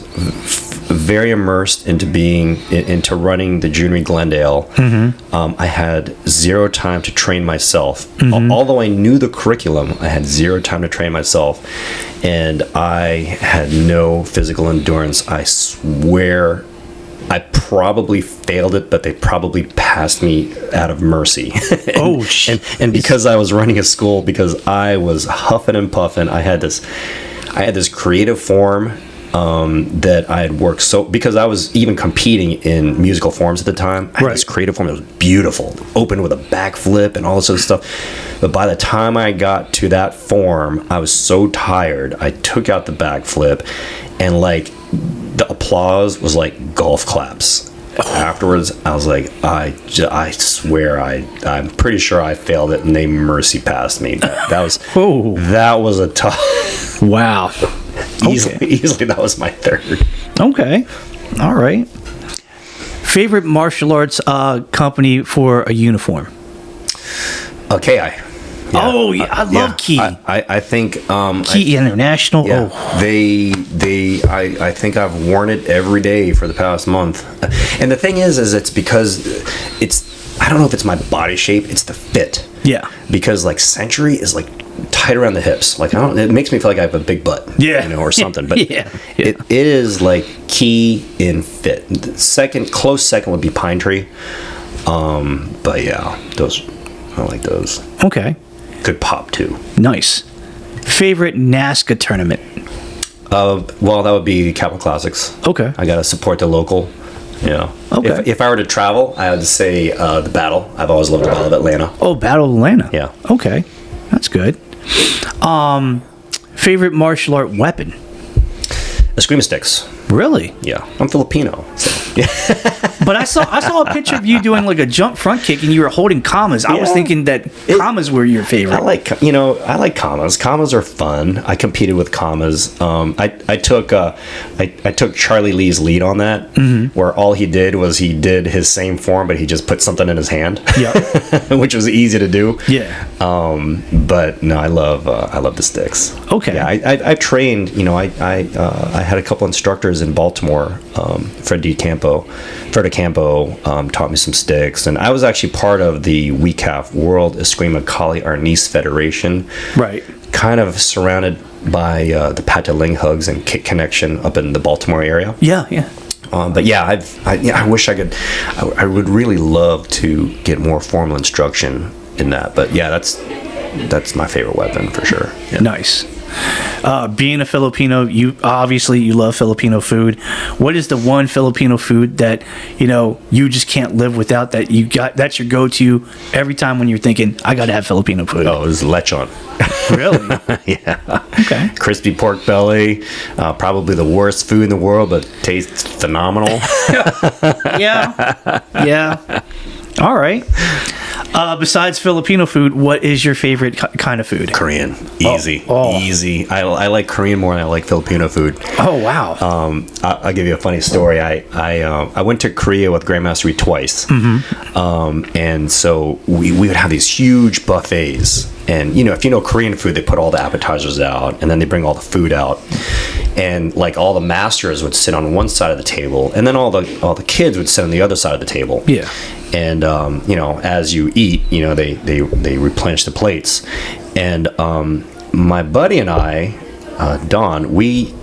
very immersed into running the Jhoon Rhee Glendale. I had zero time to train myself. Although I knew the curriculum, I had zero time to train myself, and I had no physical endurance. I swear I probably failed it, but they probably passed me out of mercy. Oh, shit. And because I was running a school, because I was huffing and puffing, I had this creative form that I had worked because I was even competing in musical forms at the time. I had this creative form that was beautiful, open with a backflip and all this other stuff. But by the time I got to that form, I was so tired. I took out the backflip, and the applause was like golf claps. Afterwards, I was like, I swear, I'm pretty sure I failed it, and they mercy passed me. That was a tough. Wow. Easily, that was my third. Okay. All right. Favorite martial arts company for a uniform? KI. Yeah. Oh, yeah, I love Key. I think Key International. Yeah, oh, I think I've worn it every day for the past month. And the thing is it's because I don't know if it's my body shape, it's the fit. Yeah. Because Century is tight around the hips. It makes me feel like I have a big butt. Yeah. Or something. But yeah. It is Key in fit. Close second would be Pine Tree. But yeah, I like those. Okay. Good pop too. Nice. Favorite NASKA tournament? Well, that would be Capital Classics. Okay. I gotta support the local. Yeah. Okay. If I were to travel, I would say the Battle. I've always loved the Battle of Atlanta. Oh, Battle of Atlanta. Yeah. Okay, that's good. Favorite martial art weapon? Eskrima sticks. Really? Yeah. I'm Filipino. So. Yeah. But I saw a picture of you doing a jump front kick, and you were holding kamas. I was thinking that kamas were your favorite. I like kamas. Kamas are fun. I competed with kamas. I took Charlie Lee's lead on that, where all he did was he did his same form, but he just put something in his hand. Yeah. Which was easy to do. Yeah. But no, I love the sticks. Okay. Yeah, I trained. I had a couple instructors in Baltimore. Fred Campo taught me some sticks, and I was actually part of the WCAF World Eskrima Kali Arnis Federation. Right. Kind of surrounded by the Pata Ling Hugs and Kick Connection up in the Baltimore area. Yeah, yeah. But yeah, I wish I could. I would really love to get more formal instruction in that. But yeah, that's my favorite weapon for sure. Yeah. Nice. Being a Filipino, you love Filipino food. What is the one Filipino food that you just can't live without, that's your go-to every time when you're thinking, I gotta have Filipino food? Oh, it's lechon. Really? Yeah. Okay. Crispy pork belly, probably the worst food in the world, but tastes phenomenal. Yeah. Yeah. All right. Besides Filipino food, what is your favorite kind of food? Korean. Easy. Easy. I like Korean more than I like Filipino food. Oh, wow. I'll give you a funny story. I went to Korea with Grandmaster Jhoon twice. And so we would have these huge buffets. And, if you know Korean food, they put all the appetizers out, and then they bring all the food out. And, all the masters would sit on one side of the table, and then all the kids would sit on the other side of the table. Yeah. And, as you eat, they replenish the plates. And my buddy and I, Don, we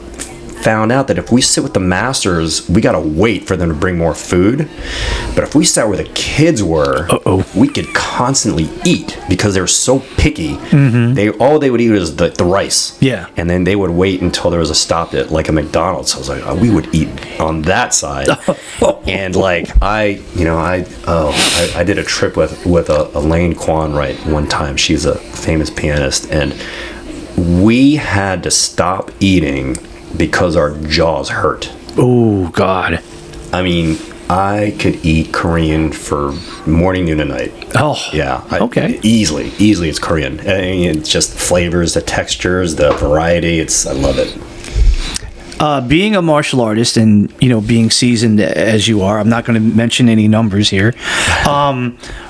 found out that if we sit with the masters, we got to wait for them to bring more food. But if we sat where the kids were, we could constantly eat because they were so picky. All they would eat was the rice. Yeah. And then they would wait until there was a stop at a McDonald's. So I was like, we would eat on that side. And I did a trip with Elaine Kwan one time. She's a famous pianist, and we had to stop eating because our jaws hurt. Oh, God. I mean, I could eat Korean for morning, noon, and night. Oh, Yeah. okay. Easily it's Korean. I mean, it's just flavors, the textures, the variety. I love it. Being a martial artist and, being seasoned as you are, I'm not going to mention any numbers here.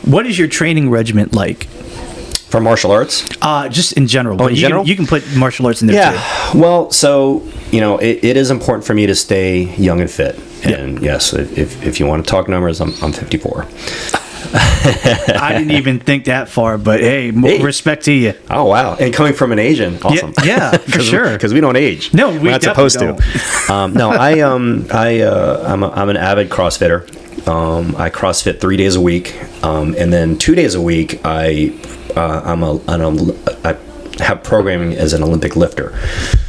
What is your training regimen like? For martial arts? Just in general. Oh, in general? You can put martial arts in there too. Yeah. Well, so, it is important for me to stay young and fit. And yes, if you want to talk numbers, I'm 54. I didn't even think that far, but hey, respect to you. Oh, wow. And coming from an Asian, awesome. Yeah, for sure. Because we don't age. No, we're not supposed to. No, I'm an avid CrossFitter. I CrossFit 3 days a week, and then 2 days a week I have programming as an Olympic lifter.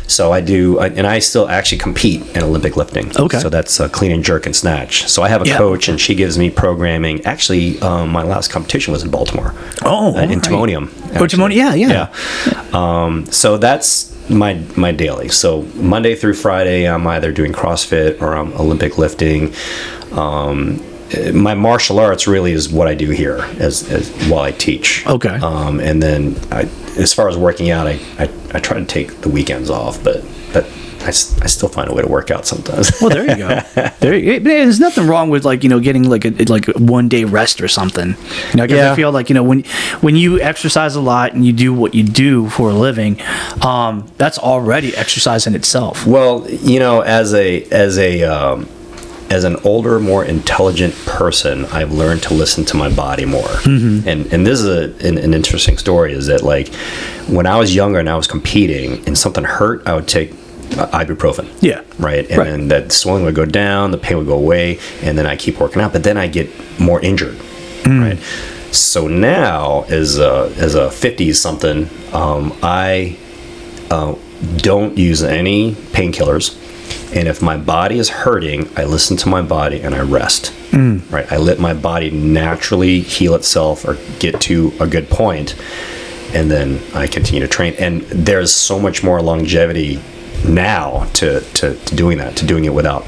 So I do, and I still actually compete in Olympic lifting. Okay. So that's clean and jerk and snatch. So I have a coach, and she gives me programming. Actually, my last competition was in Baltimore. Oh, in Timonium. Oh, Timonium, yeah. So that's my daily. So Monday through Friday, I'm either doing CrossFit or I'm Olympic lifting. My martial arts really is what I do here as while I teach. Okay. And then as far as working out, I try to take the weekends off, but I still find a way to work out sometimes. Well, there you go. There's nothing wrong with getting like a 1 day rest or something. I feel like when you exercise a lot and you do what you do for a living, that's already exercise in itself. Well, as an older, more intelligent person, I've learned to listen to my body more. Mm-hmm. And this is an interesting story, is that when I was younger and I was competing and something hurt, I would take ibuprofen. Yeah. Right. And then that swelling would go down, the pain would go away, and then I keep working out. But then I get more injured. Right. So now, as a 50-something, I don't use any painkillers. And if my body is hurting, I listen to my body and I rest. Right? I let my body naturally heal itself or get to a good point, and then I continue to train. And there's so much more longevity now to doing that, to doing it without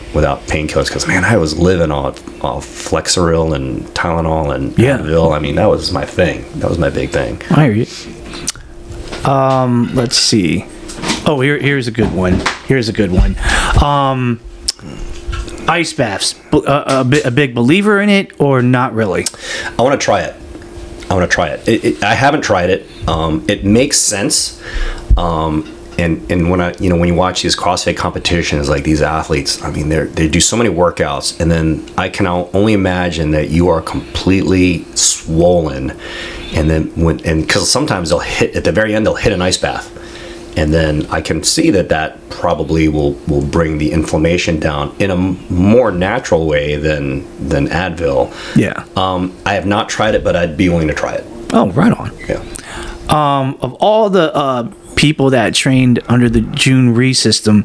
painkillers. Because man, I was living off Flexeril and Tylenol and Advil. I mean, that was my thing. That was my big thing. I hear you. Let's see. Oh, here's a good one. Ice baths. A big believer in it, or not really? I want to try it. I haven't tried it. It makes sense. And when when you watch these CrossFit competitions, like these athletes, I mean, they do so many workouts, and then I can only imagine that you are completely swollen, and then because sometimes they'll hit at the very end, they'll hit an ice bath. And then I can see that probably will bring the inflammation down in a more natural way than Advil. Yeah. I have not tried it, but I'd be willing to try it. Oh, right on. Yeah. Of all the people that trained under the Jhoon Rhee system,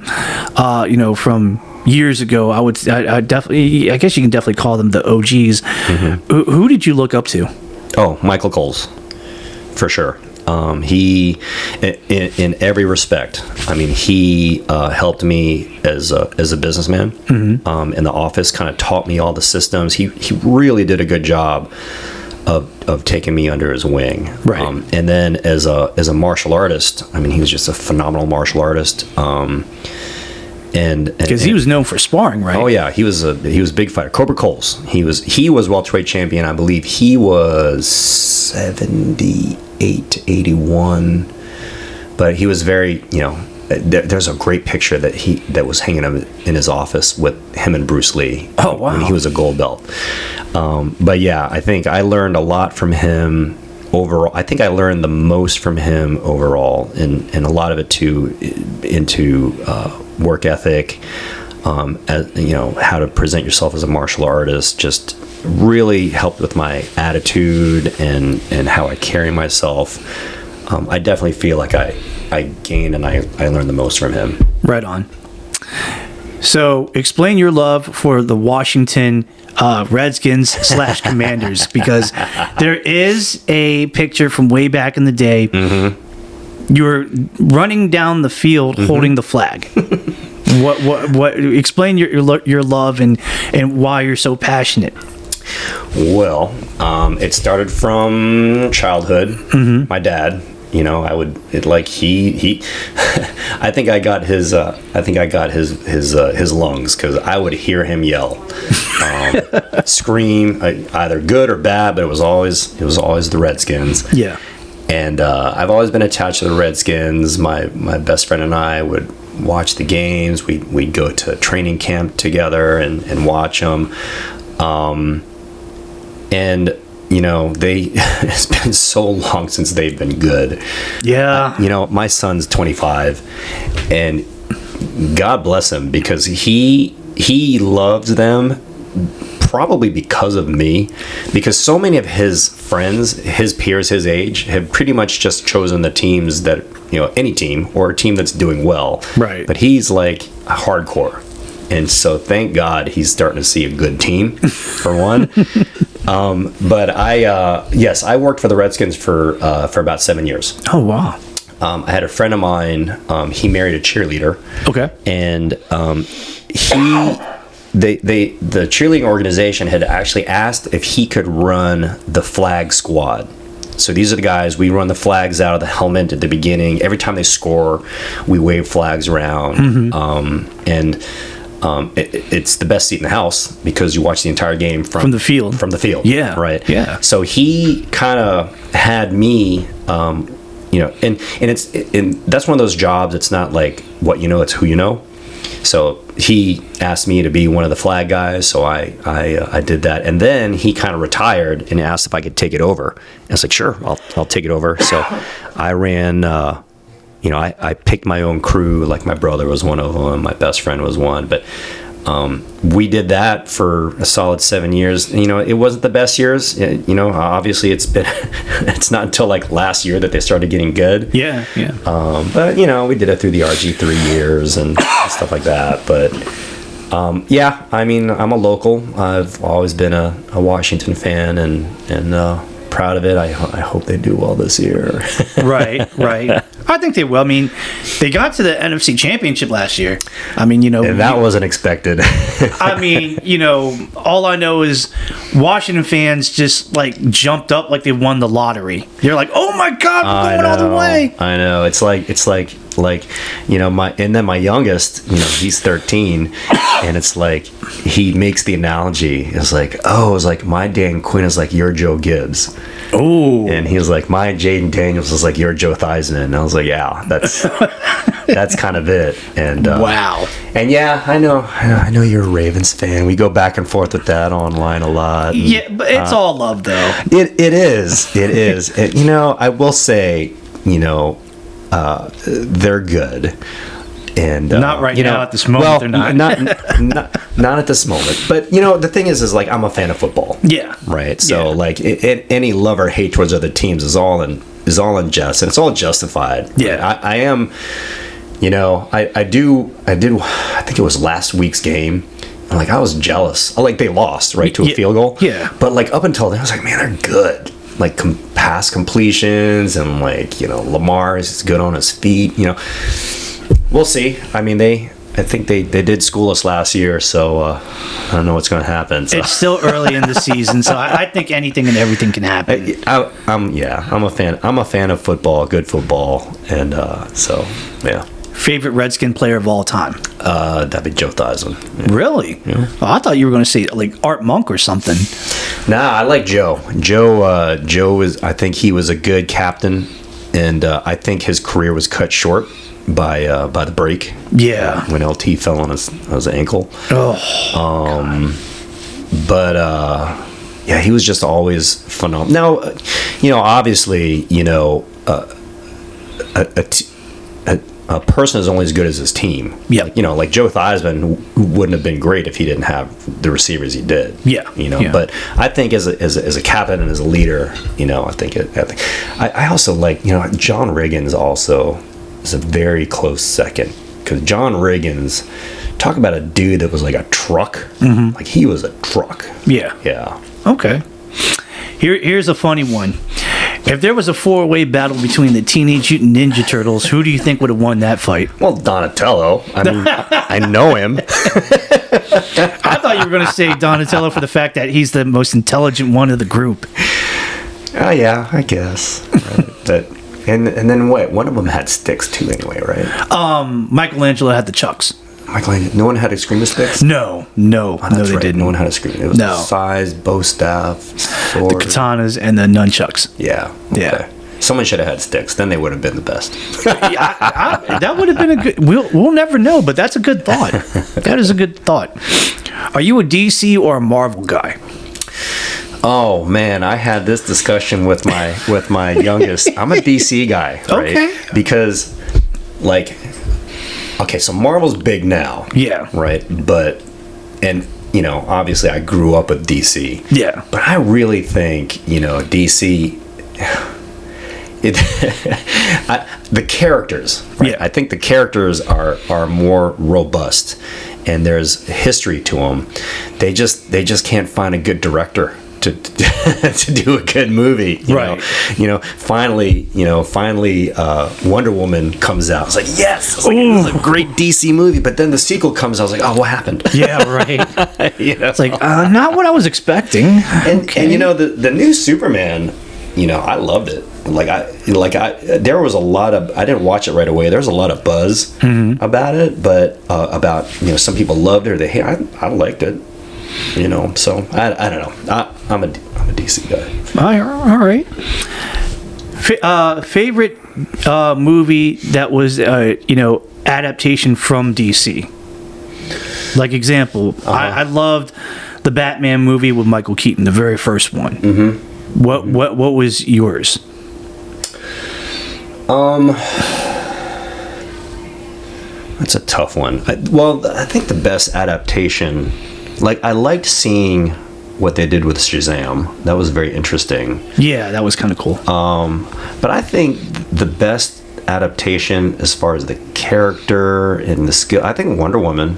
from years ago, I definitely, I guess you can definitely call them the OGs. Mm-hmm. Who did you look up to? Oh, Michael Coles, for sure. He, in every respect, I mean, he helped me as a businessman. Mm-hmm. In the office, kind of taught me all the systems. He really did a good job of taking me under his wing. Right. And then as a martial artist, I mean, he was just a phenomenal martial artist. And because he was known for sparring, right? Oh yeah, he was a big fighter. Cobra Coles. He was welterweight champion. I believe he was 78 to 81, but he was very, there's a great picture that was hanging in his office with him and Bruce Lee. Oh wow! When he was a gold belt. But yeah, I think I learned a lot from him. Overall, I think I learned the most from him overall, and a lot of it too into work ethic, how to present yourself as a martial artist. Just really helped with my attitude and how I carry myself. I definitely feel like I gained and I learned the most from him. Right on. So explain your love for the Washington Redskins / Commanders, because there is a picture from way back in the day. Mm-hmm. You're running down the field holding the flag. What? Explain your love and why you're so passionate. Well, it started from childhood. Mm-hmm. My dad, I would he I think I got his lungs, because I would hear him yell, scream, either good or bad, but it was always the Redskins. Yeah. And I've always been attached to the Redskins. My best friend and I would watch the games. We'd go to training camp together and watch them. And it's been so long since they've been good. Yeah. My son's 25, and God bless him, because he loves them probably because of me, because so many of his friends, his peers, his age, have pretty much just chosen the teams that, any team or a team that's doing well. Right. But he's like hardcore. And so thank God he's starting to see a good team, for one. But I worked for the Redskins for about 7 years. Oh, wow. I had a friend of mine, he married a cheerleader. Okay. And the cheerleading organization had actually asked if he could run the flag squad. So these are the guys, we run the flags out of the helmet at the beginning. Every time they score, we wave flags around. Mm-hmm. It's the best seat in the house, because you watch the entire game from the field. From the field. Yeah. Right. Yeah. So he kind of had me, and that's one of those jobs. It's not like what you know, it's who you know. So he asked me to be one of the flag guys. So I did that. And then he kind of retired and asked if I could take it over. I was like, sure, I'll take it over. So I ran, I picked my own crew. Like, my brother was one of them. My best friend was one. But we did that for a solid 7 years. It wasn't the best years. Obviously it's not until like last year that they started getting good. Yeah, yeah. But we did it through the RG3 years and stuff like that. But I'm a local. I've always been a Washington fan, and proud of it. I hope they do well this year. Right. I think they will. I mean, they got to the NFC Championship last year. I mean, and that wasn't expected. I mean, all I know is Washington fans just like jumped up like they won the lottery. They're like, "Oh my God, we're going all the way!" I know. It's like my youngest, he's 13, and it's like he makes the analogy. It's like my Dan Quinn is like your Joe Gibbs. Oh, and he was like, my Jaden Daniels was like your Joe Theismann. And I was like, yeah, that's kind of it. And wow. And yeah, I know you're a Ravens fan. We go back and forth with that online a lot. And, yeah, but it's all love, though. It is. I will say, they're good. And not right now at this moment. Well, they're not. not at this moment. But the thing is like, I'm a fan of football. Yeah. Right. So like any love or hate towards other teams is all in jest, and it's all justified. Yeah. I am. I think it was last week's game. Like, I was jealous. They lost to a field goal. Yeah. But like up until then, I was like, man, they're good. Like pass completions, and Lamar is good on his feet. We'll see. I mean, I think they did school us last year, so I don't know what's going to happen. So. It's still early in the season, so I think anything and everything can happen. I'm a fan. I'm a fan of football, good football, and so yeah. Favorite Redskin player of all time? That'd be Joe Theismann. Yeah. Really? Yeah. Oh, I thought you were going to say like Art Monk or something. Nah, I like Joe. Joe I think he was a good captain, and I think his career was cut short by the break. Yeah. When LT fell on his ankle. Oh. But yeah, he was just always phenomenal. Now, obviously, a person is only as good as his team. Yeah. Like Joe Theismann wouldn't have been great if he didn't have the receivers he did. Yeah. Yeah. But I think as a captain and as a leader, I also like, John Riggins also is a very close second, because John Riggins, talk about a dude that was like a truck. Mm-hmm. Like, he was a truck. Yeah. Yeah. Okay. Here's a funny one. If there was a 4-way battle between the Teenage Mutant Ninja Turtles, who do you think would have won that fight? Well, Donatello. I mean, I know him. I thought you were going to say Donatello for the fact that he's the most intelligent one of the group. Oh, yeah, I guess. Right. But, and then what? One of them had sticks too, anyway, right? Michelangelo had the chucks. Michelangelo. No one had eskrima sticks? No, Oh, that's they right. didn't. No one had eskrima. It was No. size, bow staff, sword. The katanas and the nunchucks. Yeah. Yeah. Someone should have had sticks. Then they would have been the best. That would have been a good. We'll never know, but that's a good thought. That is a good thought. Are you a DC or a Marvel guy? Oh man, I had this discussion with my youngest. I'm a DC guy, right? Okay. Because, like, okay, so Marvel's big now. Yeah. Right, but obviously I grew up with DC. Yeah. But I really think DC. The characters, right? Yeah. I think the characters are more robust, and there's history to them. They just can't find a good director to do a good movie. Right. Finally, Wonder Woman comes out. It's like, yes, it's like, this is a great DC movie. But then the sequel comes out. I was like, oh, what happened? Yeah, right. It's like not what I was expecting. And the new Superman, I loved it. There was a lot of, I didn't watch it right away. There was a lot of buzz about it, but about some people loved it. Or I liked it. So I don't know. I'm a DC guy. All right. Favorite movie that was adaptation from DC. Like example, I loved the Batman movie with Michael Keaton, the very first one. Mm-hmm. What was yours? That's a tough one. I think the best adaptation, I liked seeing what they did with Shazam. That was very interesting. Yeah, that was kind of cool. But I think the best adaptation as far as the character and the skill, I think Wonder Woman.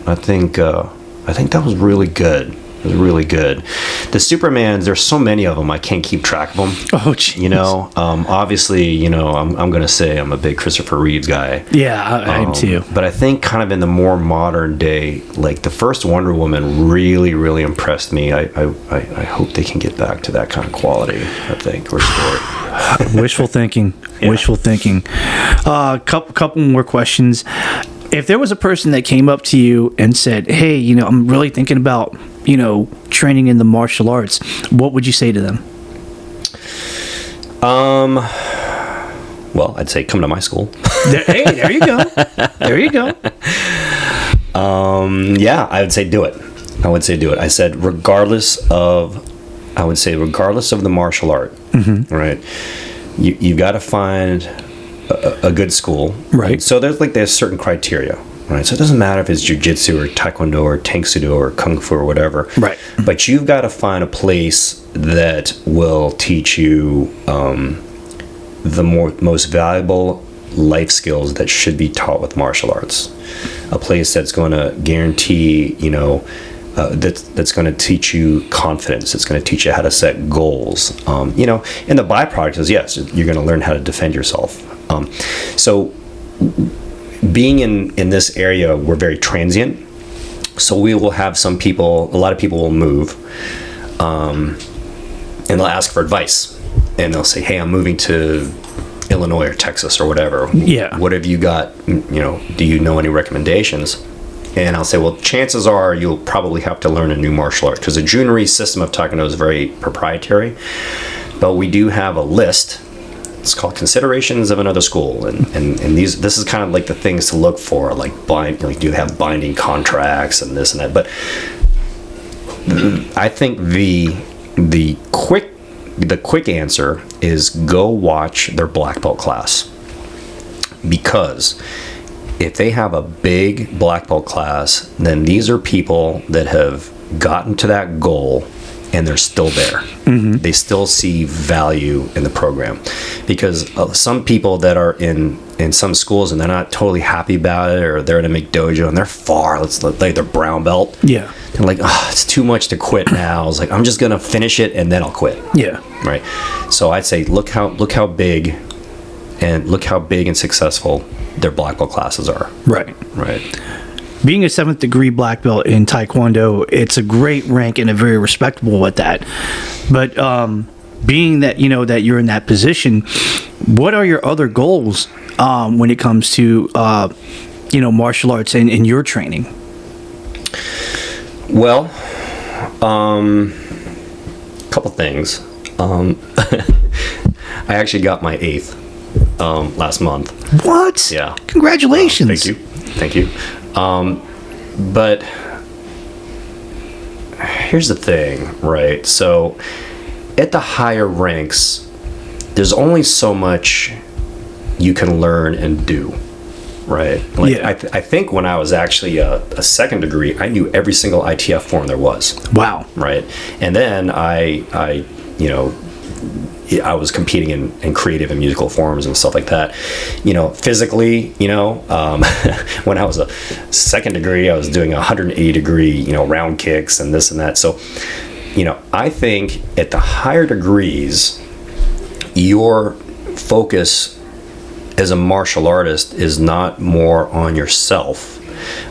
I think that was really good. It was really good. The Supermans, there's so many of them, I can't keep track of them. Oh, geez. Obviously, I'm going to say I'm a big Christopher Reeves guy. Yeah, I am too. But I think kind of in the more modern day, like the first Wonder Woman really, really impressed me. I hope they can get back to that kind of quality, I think, or story. Wishful thinking. Yeah. Wishful thinking. Couple more questions. If there was a person that came up to you and said, hey, I'm really thinking about, training in the martial arts, what would you say to them? Well, I'd say come to my school. There you go. There you go. Yeah, I would say do it. I said regardless of the martial art, right? You've got to find a good school, right? So there's certain criteria, right? So it doesn't matter if it's jiu-jitsu or taekwondo or tangsudo or kung fu or whatever, right? But you've got to find a place that will teach you the most valuable life skills that should be taught with martial arts. A place that's going to guarantee, that's going to teach you confidence. It's going to teach you how to set goals. And the byproduct is, yes, you're going to learn how to defend yourself. So being in this area, we're very transient. So we will have a lot of people will move, and they'll ask for advice. And they'll say, hey, I'm moving to Illinois or Texas or whatever. Yeah. What have you got? Do you know any recommendations? And I'll say, well, chances are you'll probably have to learn a new martial art, because the Jhoon Rhee system of Taekwondo is very proprietary. But we do have a list. It's called Considerations of Another School, and this is kind of like the things to look for, do you have binding contracts and this and that. But I think the quick answer is go watch their black belt class, because if they have a big black belt class, then these are people that have gotten to that goal and they're still there. Mm-hmm. They still see value in the program, because some people that are in some schools and they're not totally happy about it, or they're in a McDojo and they're far, they're brown belt. Yeah. and like, oh, it's too much to quit now. I was like, I'm just gonna finish it and then I'll quit. Yeah. Right. So I'd say look how big and successful their black belt classes are. Right. Right. Being a 7th degree black belt in Taekwondo, it's a great rank and a very respectable at that. But being that, you know, that you're in that position, what are your other goals when it comes to, you know, martial arts and your training? Well, a couple things. I actually got my 8th last month. What? Yeah. Congratulations. Thank you. But here's the thing, right? So at the higher ranks, there's only so much you can learn and do, right? Like, Yeah. I think when I was actually a 2nd degree, I knew every single ITF form there was. Wow. Right. And then I you know, I was competing in creative and musical forms and stuff like that. You know, physically, you know, when I was a 2nd degree, I was doing 180 degree, you know, round kicks and this and that. So, you know, I think at the higher degrees, your focus as a martial artist is not more on yourself,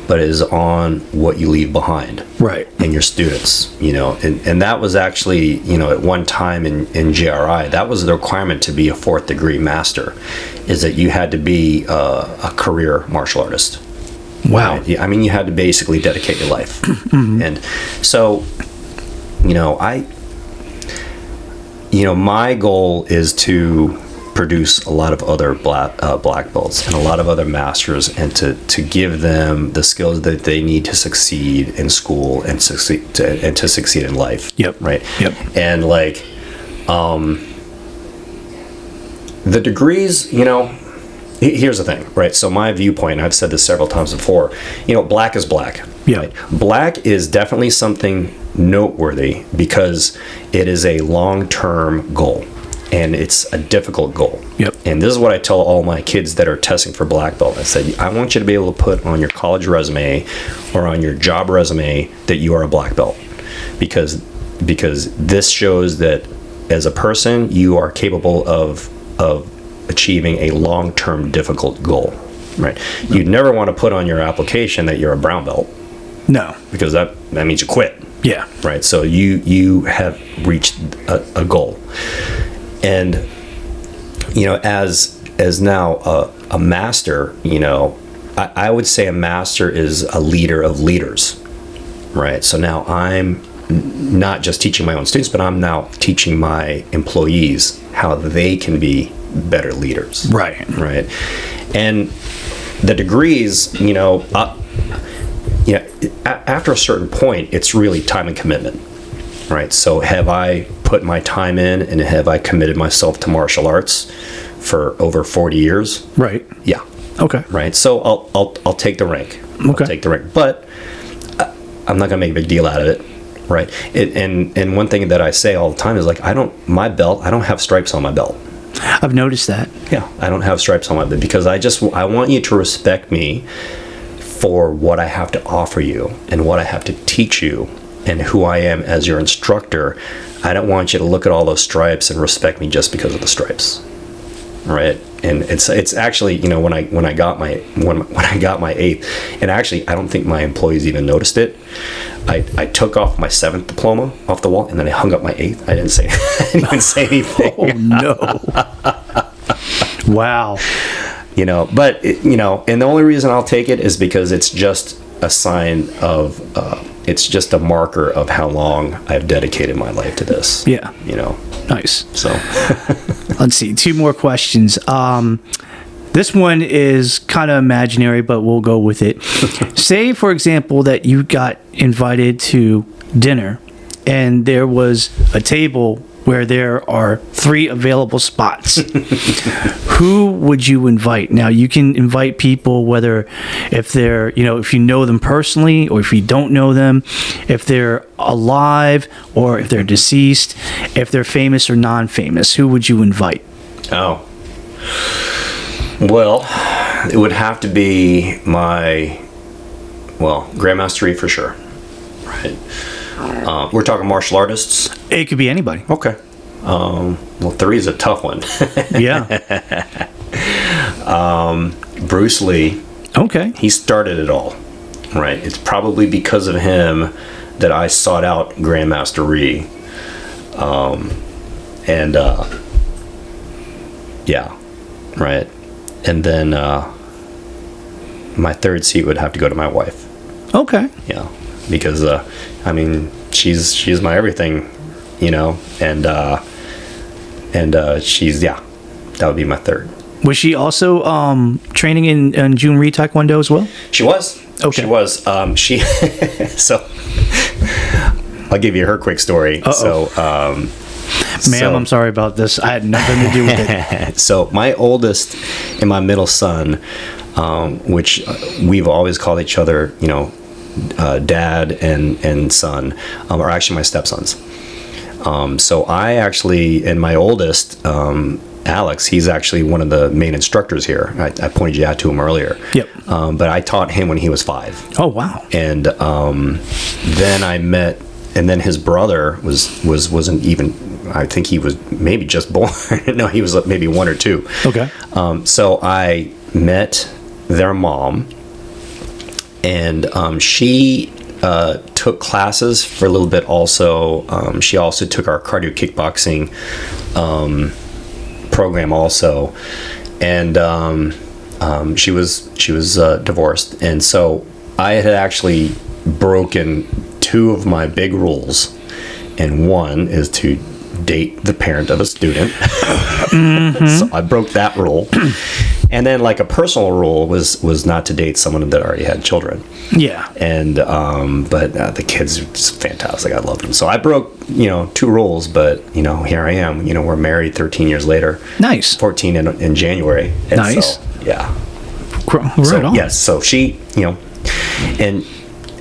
but is on what you leave behind. Right. And your students, you know, and that was actually, you know, at one time in GRI, that was the requirement to be a 4th degree master, is that you had to be a career martial artist. Wow. Right? I mean, you had to basically dedicate your life. And so, you know, my goal is to produce a lot of other black belts and a lot of other masters, and to give them the skills that they need to succeed in school and to succeed in life. Yep. Right. Yep. And like, the degrees, you know, here's the thing, right? So my viewpoint, I've said this several times before, you know, black is black. Yeah. Right? Black is definitely something noteworthy because it is a long-term goal. And it's a difficult goal. Yep. And this is what I tell all my kids that are testing for black belt. I said, I want you to be able to put on your college resume or on your job resume that you are a black belt, because this shows that as a person you are capable of achieving a long-term difficult goal. Right. You'd never want to put on your application that you're a brown belt. No. Because that means you quit. Yeah. Right. So you have reached a goal. And, you know, as now a master, you know, I would say a master is a leader of leaders, right? So now I'm not just teaching my own students, but I'm now teaching my employees how they can be better leaders. Right. Right. And the degrees, you know, after a certain point, it's really time and commitment. Right. So have I put my time in and have I committed myself to martial arts for over 40 years? Right. Yeah. Okay. Right. So I'll take the rank. Okay. I'll take the rank, but I'm not gonna make a big deal out of it. Right. And one thing that I say all the time is like, I don't have stripes on my belt. I've noticed that. Yeah. I don't have stripes on my belt because I want you to respect me for what I have to offer you and what I have to teach you and who I am as your instructor. I don't want you to look at all those stripes and respect me just because of the stripes, right? And it's actually, you know, when I got my 8th, and actually I don't think my employees even noticed it. I took off my 7th diploma off the wall and then I hung up my 8th. I didn't say anything. Oh no! Wow. You know, but you know, and the only reason I'll take it is because it's just a sign of. It's just a marker of how long I've dedicated my life to this. Yeah. You know. Nice. So. Let's see. 2 more questions. This one is kind of imaginary, but we'll go with it. Say, for example, that you got invited to dinner and there was a table where there are 3 available spots. Who would you invite? Now, you can invite people whether if they're, you know, if you know them personally or if you don't know them, if they're alive or if they're deceased, if they're famous or non-famous. Who would you invite? Oh. Well, it would have to be my, Grandmaster Jhoon Rhee for sure. Right. We're talking martial artists. It could be anybody. Okay. Well, 3 is a tough one. Yeah. Bruce Lee. Okay. He started it all. Right. It's probably because of him that I sought out Grandmaster Rhee. Yeah. Right. And then my third seat would have to go to my wife. Okay. Yeah. Because I mean, she's my everything, you know, and she's, yeah, that would be my third. Was she also training in Jhoon Rhee Taekwondo as well? She was. Okay. She was. She. So I'll give you her quick story. Uh-oh. So, Ma'am, I'm sorry about this. I had nothing to do with it. So my oldest and my middle son, which we've always called each other, you know, dad and son, are actually my stepsons. So I actually, and my oldest, Alex, he's actually one of the main instructors here. I pointed you out to him earlier. Yep. But I taught him when he was 5. Oh, wow. And then I met, and then his brother wasn't even, I think he was maybe just born. No, he was maybe 1 or 2. Okay. So I met their mom, and she took classes for a little bit also. She also took our cardio kickboxing program also, and she was divorced, and so I had actually broken 2 of my big rules, and one is to date the parent of a student. Mm-hmm. So I broke that rule. And then, like, a personal rule was not to date someone that already had children. Yeah. And but the kids are just fantastic. I love them. So I broke, 2 rules, but here I am. We're married 13 years later. Nice. 14 in January. And nice. So, yeah. Right so, on. Yes. So she,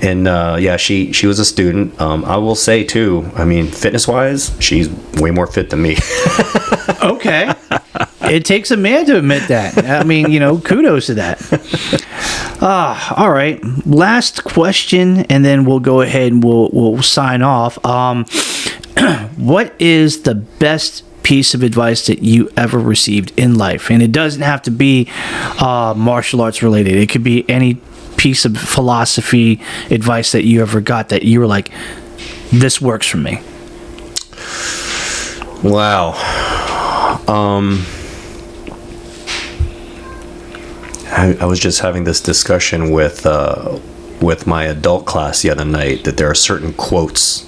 and yeah, she was a student. I will say too, I mean, fitness wise, she's way more fit than me. Okay. It takes a man to admit that. I mean, kudos to that. All right. Last question, and then we'll go ahead and we'll sign off. What is the best piece of advice that you ever received in life? And it doesn't have to be martial arts related. It could be any piece of philosophy advice that you ever got that you were like, this works for me. Wow. I was just having this discussion with my adult class the other night that there are certain quotes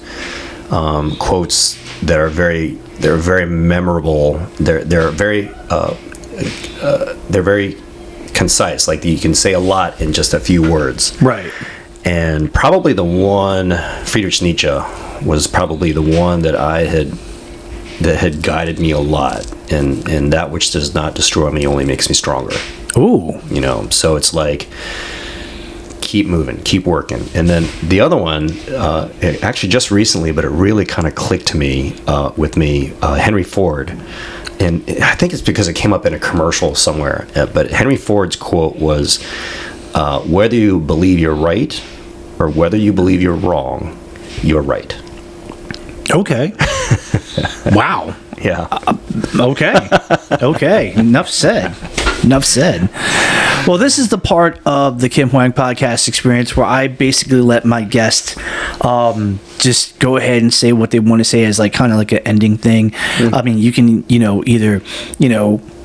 that are very memorable. They're very concise. Like, you can say a lot in just a few words. Right. And probably the one, Friedrich Nietzsche was probably the one that had guided me a lot. And that which does not destroy me only makes me stronger. Ooh. So it's like, keep moving, keep working. And then the other one, actually just recently, but it really kind of clicked to me, Henry Ford. And I think it's because it came up in a commercial somewhere. But Henry Ford's quote was, whether you believe you're right or whether you believe you're wrong, you're right. Okay. Wow. Yeah. Okay. Enough said. Well, this is the part of the Kim Hoang podcast experience where I basically let my guest just go ahead and say what they want to say as like kind of like an ending thing. Mm-hmm. I mean, you can, either,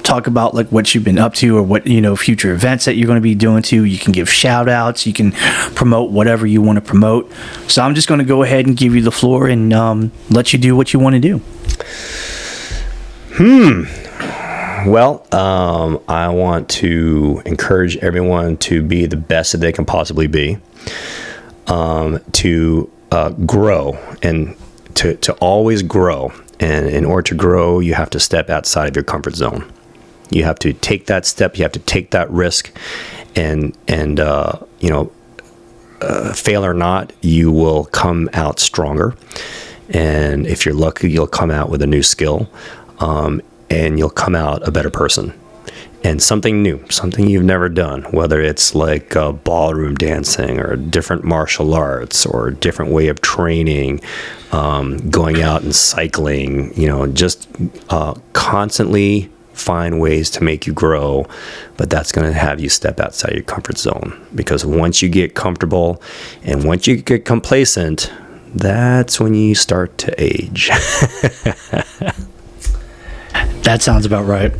talk about like what you've been up to or what, future events that you're going to be doing too. You can give shout outs. You can promote whatever you want to promote. So I'm just going to go ahead and give you the floor and let you do what you want to do. Well, I want to encourage everyone to be the best that they can possibly be, to grow and to always grow. And in order to grow, you have to step outside of your comfort zone. You have to take that step. You have to take that risk, and fail or not, you will come out stronger. And if you're lucky, you'll come out with a new skill. And you'll come out a better person. and something new, something you've never done, whether it's like ballroom dancing or different martial arts or a different way of training, going out and cycling, just constantly find ways to make you grow, but that's going to have you step outside your comfort zone, because once you get comfortable and once you get complacent, that's when you start to age. That sounds about right.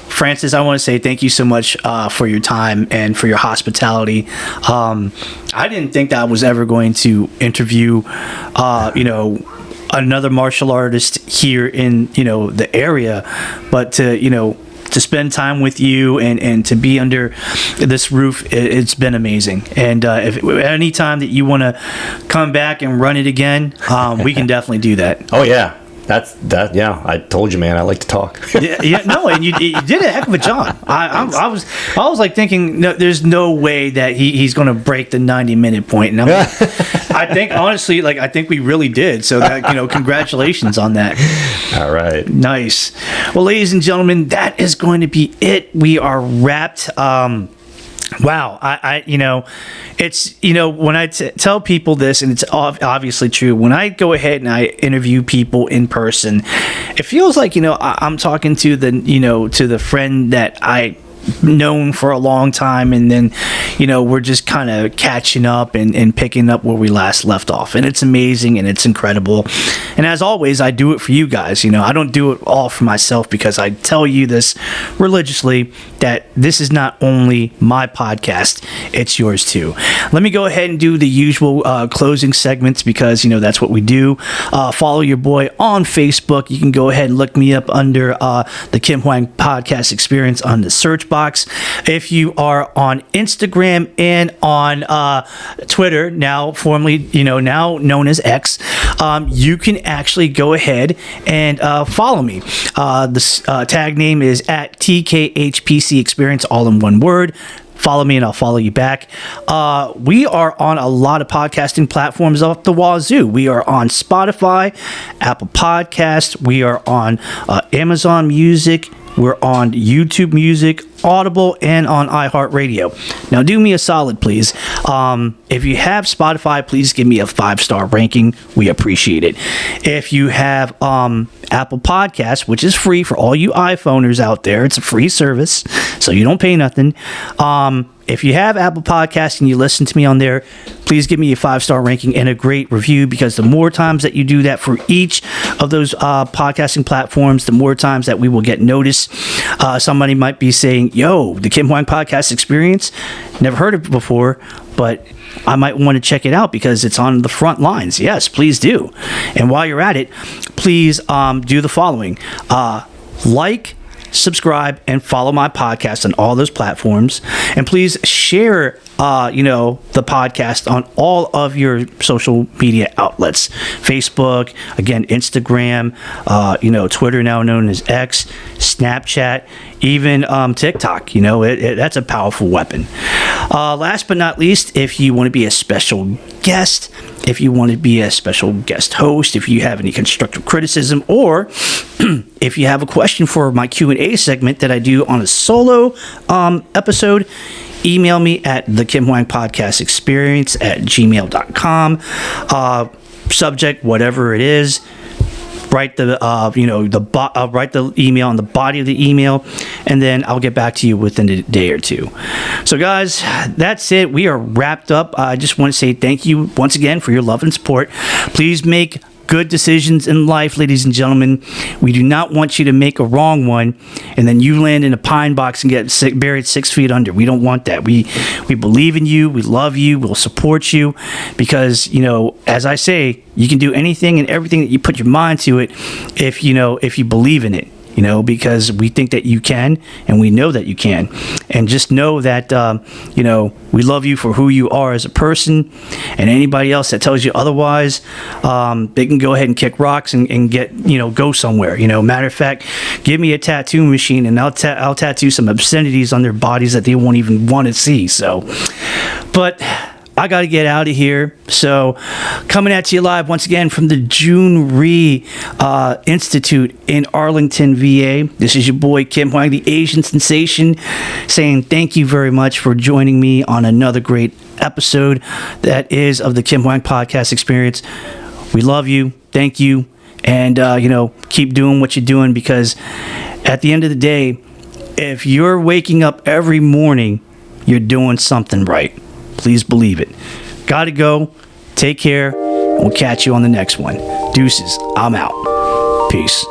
Francis, I want to say thank you so much for your time and for your hospitality. I didn't think that I was ever going to interview, another martial artist here in, the area, but to spend time with you and to be under this roof, it's been amazing. And if any time that you want to come back and run it again, we can definitely do that. Oh yeah. Yeah, I told you, man, I like to talk. No, and you did a heck of a job. I was like thinking, no, there's no way that he's going to break the 90-minute point. And I think honestly, I think we really did. So that, congratulations on that. All right. Nice. Well, ladies and gentlemen, that is going to be it. We are wrapped. Wow, it's, when I tell people this, and it's obviously true, when I go ahead and I interview people in person, it feels like, I'm talking to the friend that I known for a long time, and then we're just kind of catching up and picking up where we last left off, and it's amazing and it's incredible. And as always, I do it for you guys. I don't do it all for myself, because I tell you this religiously, that this is not only my podcast, it's yours too. Let me go ahead and do the usual closing segments, because that's what we do. Follow your boy on Facebook. You can go ahead and look me up under the Kim Hoang Podcast Experience on the search box. If you are on Instagram and on Twitter, now formerly, now known as X, you can actually go ahead and follow me. The tag name is at TKHPC Experience, all in one word. Follow me and I'll follow you back. We are on a lot of podcasting platforms off the wazoo. We are on Spotify, Apple Podcasts. We are on Amazon Music. We're on YouTube Music, Audible, and on iHeartRadio. Now, do me a solid, please. If you have Spotify, please give me a 5-star ranking. We appreciate it. If you have Apple Podcasts, which is free for all you iPhoners out there, it's a free service, so you don't pay nothing. If you have Apple Podcasts and you listen to me on there, please give me a 5-star ranking and a great review, because the more times that you do that for each of those podcasting platforms, the more times that we will get noticed. Somebody might be saying, yo, the Kim Hoang Podcast Experience, never heard of it before, but I might want to check it out because it's on the front lines. Yes, please do. And while you're at it, please do the following. Like, subscribe, and follow my podcast on all those platforms, and please share the podcast on all of your social media outlets. Facebook, again, Instagram, Twitter, now known as X, Snapchat, even TikTok. That's a powerful weapon. Last but not least, if you want to be a special guest, if you want to be a special guest host, if you have any constructive criticism, or if you have a question for my Q&A segment that I do on a solo episode, email me at the Kim Hoang Podcast Experience at gmail.com. Subject, whatever it is. Write the write the email on the body of the email, and then I'll get back to you within a day or two. So guys, that's it. We are wrapped up. I just want to say thank you once again for your love and support. Please make good decisions in life, ladies and gentlemen. We do not want you to make a wrong one and then you land in a pine box and get buried 6 feet under. We don't want that. We believe in you. We love you. We'll support you, because as I say, you can do anything and everything that you put your mind to it if you believe in it. Because we think that you can, and we know that you can. And just know that, we love you for who you are as a person, and anybody else that tells you otherwise, they can go ahead and kick rocks and get, go somewhere. Matter of fact, give me a tattoo machine and I'll tattoo some obscenities on their bodies that they won't even want to see. So, but I got to get out of here. So, coming at you live once again from the Jhoon Rhee Institute in Arlington, VA. This is your boy Kim Hoang, the Asian sensation, saying thank you very much for joining me on another great episode that is of the Kim Hoang Podcast Experience. We love you. Thank you. And, keep doing what you're doing, because at the end of the day, if you're waking up every morning, you're doing something right. Please believe it. Gotta go. Take care. We'll catch you on the next one. Deuces. I'm out. Peace.